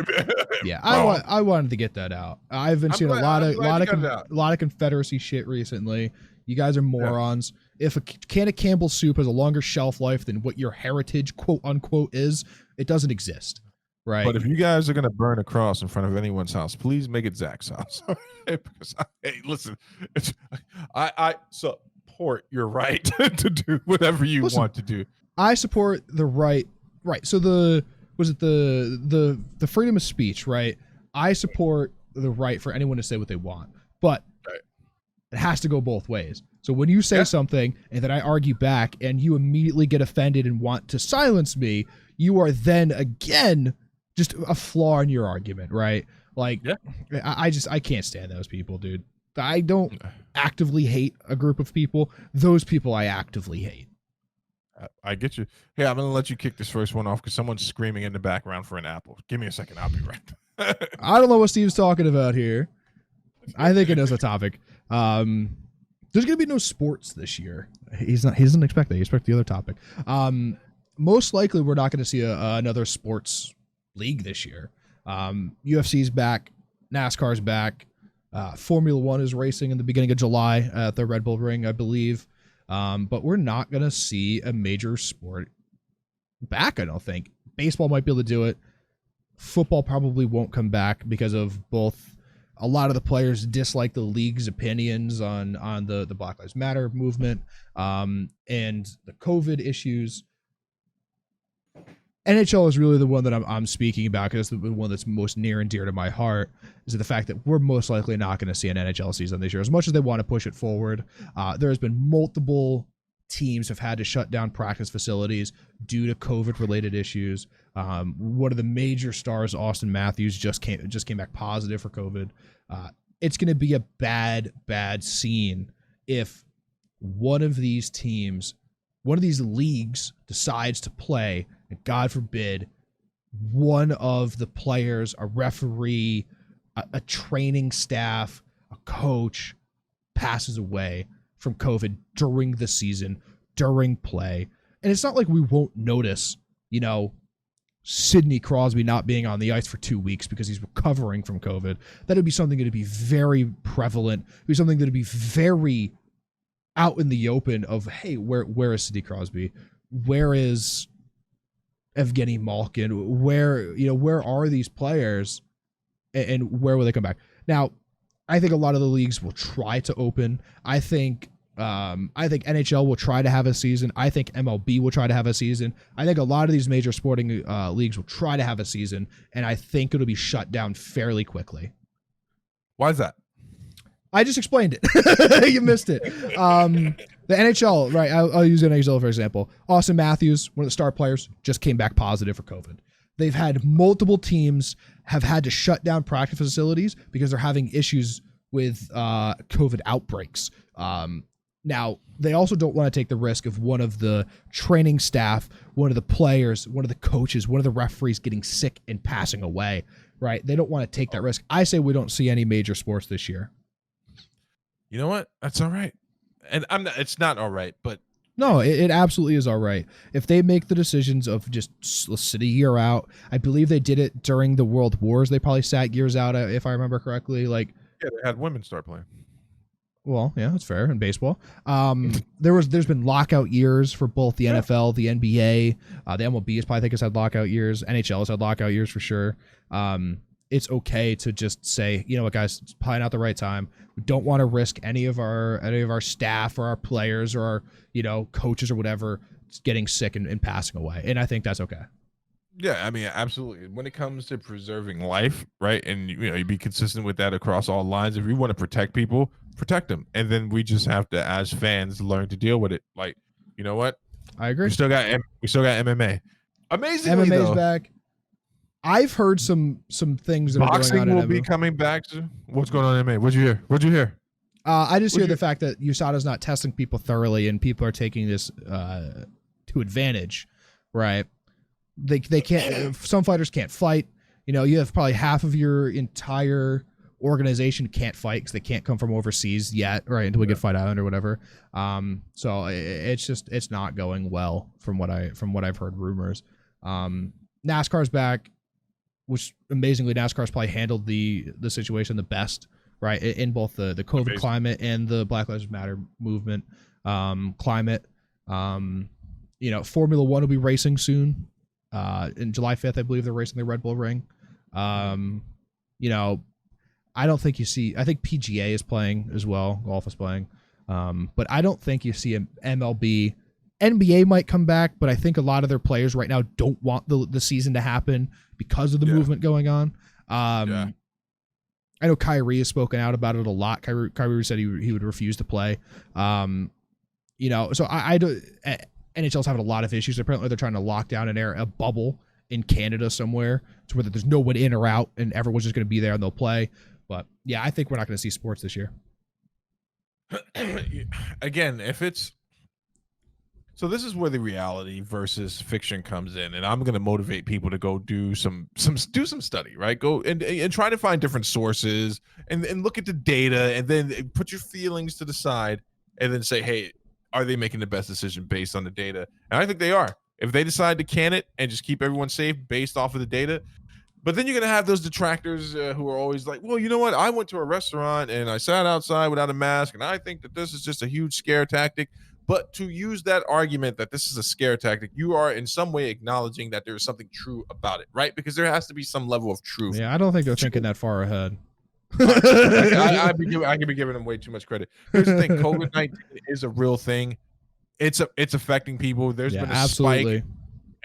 Yeah, Wrong. I wanted to get that out. I've been seeing a lot of Confederacy shit recently. You guys are morons. If a can of Campbell's soup has a longer shelf life than what your heritage, quote unquote, is, it doesn't exist. Right. But if you guys are gonna burn a cross in front of anyone's house, please make it Zach's house. Because hey, listen, I support your right to do whatever you want to do. I support the right. So the freedom of speech, right? I support the right for anyone to say what they want, but it has to go both ways. So when you say something and then I argue back and you immediately get offended and want to silence me, you are then again just a flaw in your argument, right? Like, I can't stand those people, dude. I don't actively hate a group of people. Those people I actively hate. I get you. Hey, I'm going to let you kick this first one off because someone's screaming in the background for an apple. Give me a second. I'll be right back. I don't know what Steve's talking about here. I think it is a topic. There's going to be no sports this year. He doesn't expect that. He expects the other topic. Most likely we're not going to see another sports league this year. UFC's back. NASCAR's back. Formula One is racing in the beginning of July at the Red Bull Ring, I believe. But we're not going to see a major sport back, I don't think. Baseball might be able to do it. Football probably won't come back because of both a lot of the players dislike the league's opinions on the Black Lives Matter movement and the COVID issues. NHL is really the one that I'm speaking about because it's the one that's most near and dear to my heart, is the fact that we're most likely not going to see an NHL season this year. As much as they want to push it forward, there has been multiple teams have had to shut down practice facilities due to COVID-related issues. One of the major stars, Austin Matthews, just came back positive for COVID. It's going to be a bad scene if one of these teams, one of these leagues decides to play, and God forbid, one of the players, a referee, a training staff, a coach passes away from COVID during the season, during play. And it's not like we won't notice, Sidney Crosby not being on the ice for 2 weeks because he's recovering from COVID. That would be something that would be very prevalent. It would be something that would be very out in the open of, hey, where is Sidney Crosby? Where is Evgeny Malkin? Where are these players and where will they come back? Now, I think a lot of the leagues will try to open. I think NHL will try to have a season. I think MLB will try to have a season. I think a lot of these major sporting leagues will try to have a season, and I think it'll be shut down fairly quickly. Why is that? I just explained it. You missed it. The NHL, right? I'll use NHL for example. Austin Matthews, one of the star players, just came back positive for COVID. They've had multiple teams have had to shut down practice facilities because they're having issues with COVID outbreaks. Now, they also don't want to take the risk of one of the training staff, one of the players, one of the coaches, one of the referees getting sick and passing away, right? They don't want to take that risk. I say we don't see any major sports this year. You know what? That's all right. And it's not all right, but no, it absolutely is all right. If they make the decisions of just let's sit a year out, I believe they did it during the World Wars. They probably sat years out, if I remember correctly. Yeah, they had women start playing. Well, yeah, that's fair in baseball. There's been lockout years for both the NFL, the NBA, the MLB has probably has had lockout years. NHL has had lockout years for sure. It's okay to just say, you know what, guys, it's probably not the right time. We don't want to risk any of our staff or our players or our, coaches or whatever getting sick and passing away. And I think that's okay. Yeah, I mean, absolutely. When it comes to preserving life, right, and you be consistent with that across all lines. If you want to protect people, protect them, and then we just have to, as fans, learn to deal with it. Like, you know what? I agree. We still got MMA. Amazingly, MMA's though, back. I've heard some things that boxing are going on will be coming back. What's going on in MMA? What'd you hear? I just hear the fact that USADA's not testing people thoroughly, and people are taking this to advantage, right? They can't. Some fighters can't fight. You have probably half of your entire organization can't fight because they can't come from overseas yet, right? Until we get Fight Island or whatever. So it's not going well from what I've heard rumors. NASCAR's back, which amazingly NASCAR's probably handled the situation the best, right? In both the COVID climate and the Black Lives Matter movement climate. Formula One will be racing soon. In July 5th, I believe they're racing the Red Bull Ring. I don't think you see. I think PGA is playing as well. Golf is playing, but I don't think you see an MLB. NBA might come back, but I think a lot of their players right now don't want the season to happen because of the movement going on. I know Kyrie has spoken out about it a lot. Kyrie said he would refuse to play. So I do. NHL's having a lot of issues. Apparently, they're trying to lock down a bubble in Canada somewhere to where there's no one in or out, and everyone's just going to be there and they'll play. But yeah, I think we're not going to see sports this year. Again, so this is where the reality versus fiction comes in, and I'm going to motivate people to go do some study, right? Go and try to find different sources and look at the data, and then put your feelings to the side, and then say, hey, are they making the best decision based on the data? And I think they are. If they decide to can it and just keep everyone safe based off of the data, but then you're going to have those detractors who are always like, well, you know what? I went to a restaurant and I sat outside without a mask, and I think that this is just a huge scare tactic. But to use that argument that this is a scare tactic, you are in some way acknowledging that there is something true about it, right? Because there has to be some level of truth. Yeah, I don't think they're thinking that far ahead. I can be giving them way too much credit. Here's the thing: COVID-19 is a real thing. It's affecting people. There's been a spike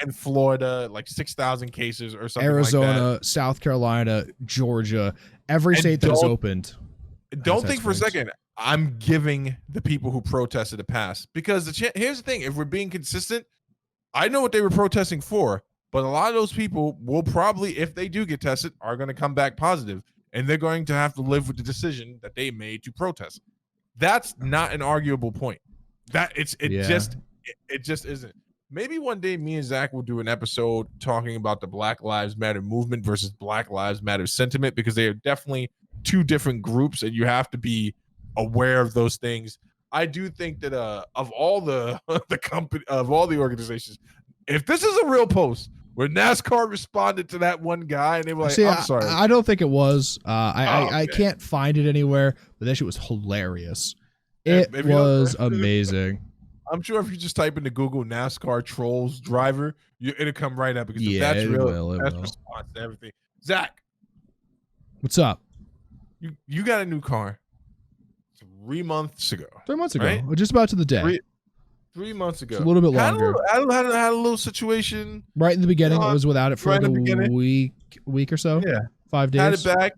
in Florida, like 6,000 cases or something. Arizona, like that. South Carolina, Georgia, every state that is opened. Don't think for a second I'm giving the people who protested a pass, because here's the thing: if we're being consistent, I know what they were protesting for, but a lot of those people will probably, if they do get tested, are going to come back positive. And they're going to have to live with the decision that they made to protest. That's not an arguable point. It just isn't. Maybe one day me and Zach will do an episode talking about the Black Lives Matter movement versus Black Lives Matter sentiment, because they are definitely two different groups, and you have to be aware of those things. I do think that of all the company, of all the organizations, if this is a real post where NASCAR responded to that one guy and they were like, I'm sorry. I don't think it was. I can't find it anywhere, but that shit was hilarious. It was amazing. I'm sure if you just type into Google NASCAR trolls driver, it'll come right up, because that's response to everything. Zach, what's up? You got a new car 3 months ago. 3 months ago. Right? Just about to the day. 3 months ago. It's a little bit longer. Had a little situation. Right in the beginning. I was without it for like a week or so. Yeah. 5 days. Had it back.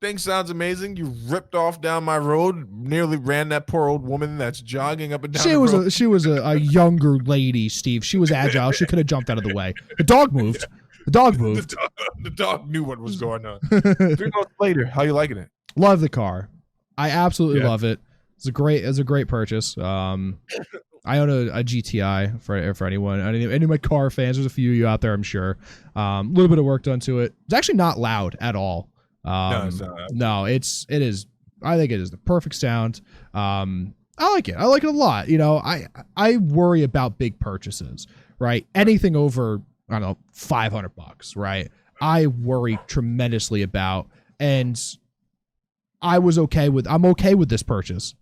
Thing sounds amazing. You ripped off down my road, nearly ran that poor old woman that's jogging up and down the road. She was a younger lady, Steve. She was agile. She could have jumped out of the way. The dog moved. The dog knew what was going on. 3 months later, how you liking it? Love the car. I absolutely love it. It's a great purchase. I own a GTI for anyone. Any of my car fans. There's a few of you out there, I'm sure. A little bit of work done to it. It's actually not loud at all. No, it's not. No, it is. I think it is the perfect sound. I like it. I like it a lot. I worry about big purchases, right? Anything over, I don't know, $500, right? I worry tremendously about, and I'm okay with this purchase.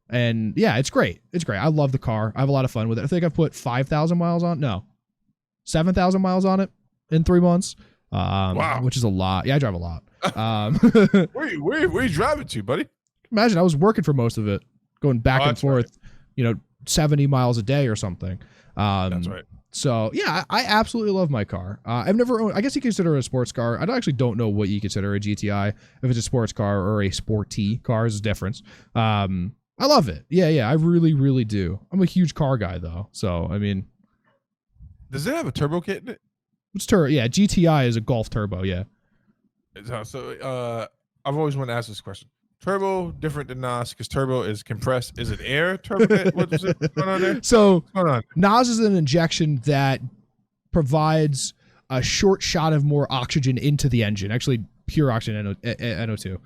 And yeah, it's great. It's great. I love the car. I have a lot of fun with it. I think I've put 5,000 miles on. No, 7,000 miles on it in 3 months. Wow. Which is a lot. Yeah, I drive a lot. Where you driving to, buddy? Imagine I was working for most of it, going back and forth, 70 miles a day or something. That's right. So yeah, I absolutely love my car. I've never owned, I guess you consider it a sports car. I actually don't know what you consider a GTI, if it's a sports car or a sporty car. Is a difference. I love it. Yeah, I really, really do. I'm a huge car guy though. So, I mean. Does it have a turbo kit in it? It's turbo. Yeah, GTI is a Golf turbo. Yeah. So, I've always wanted to ask this question. Turbo different than NOS, because turbo is compressed. Is it air turbo kit? What's going on there? So, what's going on? NOS is an injection that provides a short shot of more oxygen into the engine. Actually, pure oxygen, NO2.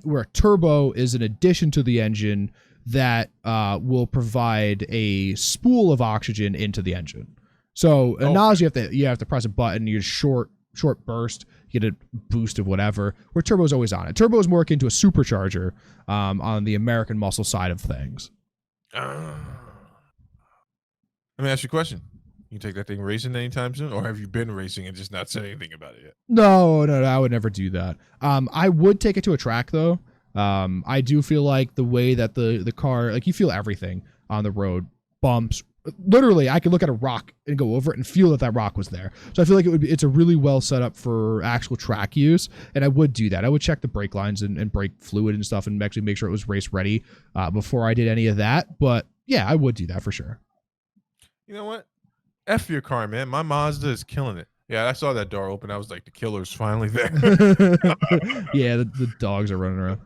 Where turbo is an addition to the engine that will provide a spool of oxygen into the engine. So Nas, you have to press a button. You just short burst. You get a boost of whatever. Where turbo's always on it. Turbo is more akin to a supercharger on the American muscle side of things. Let me ask you a question. You take that thing racing anytime soon, or have you been racing and just not said anything about it yet? No, I would never do that. I would take it to a track though. I do feel like the way that the car, like you feel everything on the road, bumps. Literally, I could look at a rock and go over it and feel that rock was there. So I feel like it's a really well set up for actual track use, and I would do that. I would check the brake lines and brake fluid and stuff, and actually make sure it was race ready before I did any of that. But yeah, I would do that for sure. You know what? F your car, man. My Mazda is killing it. Yeah, I saw that door open. I was like, the killer's finally there. Yeah, the dogs are running around.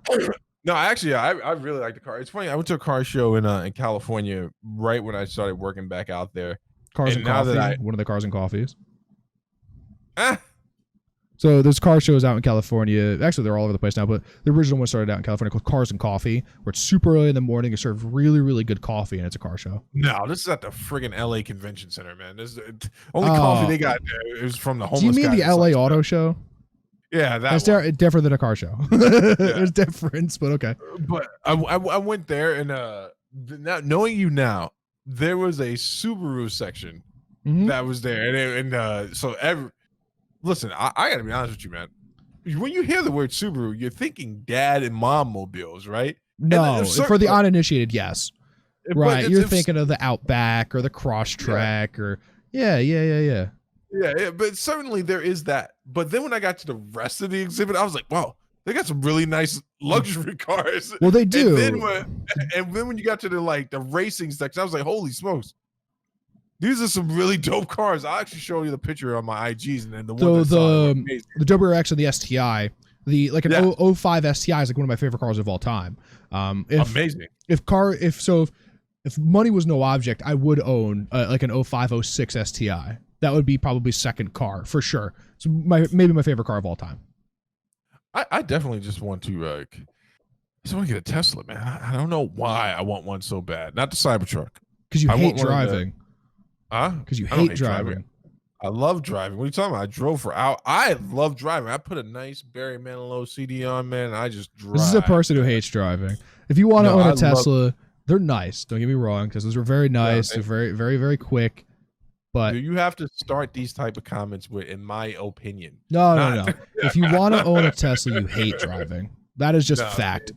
No, actually, I really like the car. It's funny. I went to a car show in California right when I started working back out there. Cars and Coffee, one of the Cars and Coffees. Ah. So there's car shows out in California. Actually, they're all over the place now, but the original one started out in California called Cars and Coffee, where it's super early in the morning. They serve really, really good coffee, and it's a car show. No, this is at the friggin' LA Convention Center, man. This is only coffee they got there is from the homeless. Do you mean the LA Auto Show? Yeah, that's different than a car show. There's difference, but okay. But I went there, and now knowing you now, there was a Subaru section that was there, listen, I gotta be honest with you, man. When you hear the word Subaru, you're thinking dad and mom mobiles, right? No, for the uninitiated, yes. Right, you're thinking of the Outback or the Crosstrek or yeah. Yeah, but certainly there is that. But then when I got to the rest of the exhibit, I was like, wow, they got some really nice luxury cars. Well, they do. And then when you got to the racing section, I was like, holy smokes. These are some really dope cars. I'll actually show you the picture on my IGs, and then the WRX and the STI, an 05 STI is like one of my favorite cars of all time. Amazing. If money was no object, I would own like an 05 06 STI. That would be probably second car for sure. So maybe my favorite car of all time. I definitely just want to get a Tesla, man. I don't know why I want one so bad. Not the Cybertruck. Because you hate driving. Because you hate driving. I love driving. What are you talking about? I drove for hours. I love driving. I put a nice Barry Manilow CD on, man, and I just drive. This is a person who hates driving. If you want to own a Tesla, they're nice. Don't get me wrong. Teslas are very nice. They're very, very, very quick. But you have to start these type of comments with, in my opinion. No. If you want to own a Tesla, you hate driving. That is just fact.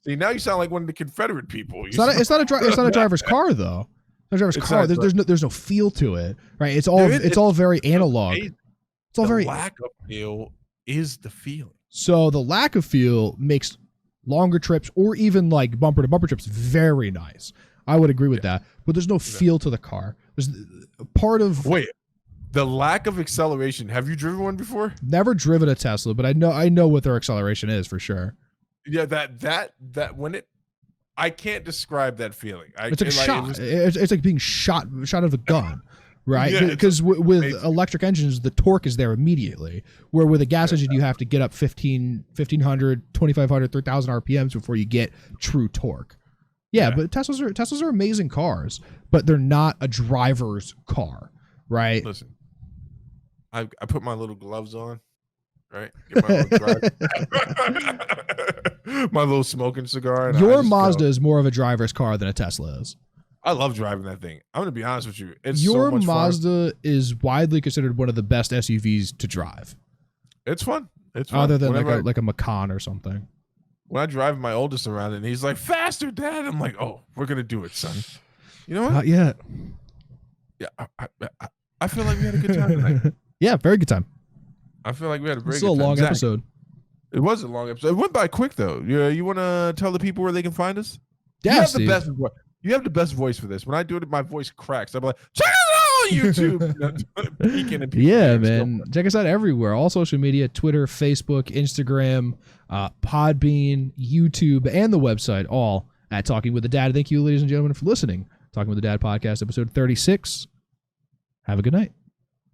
See, now you sound like one of the Confederate people. It's not a driver's car, though. It's not a driver's car. There's no feel to it, right? It's all very analog. It's all very lack of feel is the feeling. So the lack of feel makes longer trips or even like bumper to bumper trips very nice. I would agree with that, but there's no feel to the car. There's the lack of acceleration. Have you driven one before? Never driven a Tesla, but I know what their acceleration is for sure. Yeah, that when it, I can't describe that feeling. It's like a shot. It's like being shot out of a gun, right? Because with electric engines, the torque is there immediately. Where with a gas engine, you have to get up 1,500, 2,500, 3,000 RPMs before you get true torque. Yeah, but Teslas are amazing cars, but they're not a driver's car, right? Listen, I put my little gloves on, right? Get my little my little smoking cigar. And your Mazda is more of a driver's car than a Tesla is. I love driving that thing. I'm gonna be honest with you. Your Mazda is widely considered one of the best SUVs to drive. It's fun. It's fun. Other than like a Macan or something. When I drive my oldest around and he's like, faster, Dad. I'm like, oh, we're going to do it, son. You know what? Not yet. Yeah, I feel like we had a good time tonight. Yeah, very good time. I feel like we had a very good time. It's still a long episode. It was a long episode. It went by quick, though. You want to tell the people where they can find us? Yeah, you have the best voice for this. When I do it, my voice cracks. I'm like, check it out on YouTube. Yeah, man. Check us out everywhere. All social media, Twitter, Facebook, Instagram, Podbean, YouTube, and the website, all at Talking with the Dad. Thank you, ladies and gentlemen, for listening. Talking with the Dad podcast, episode 36. Have a good night.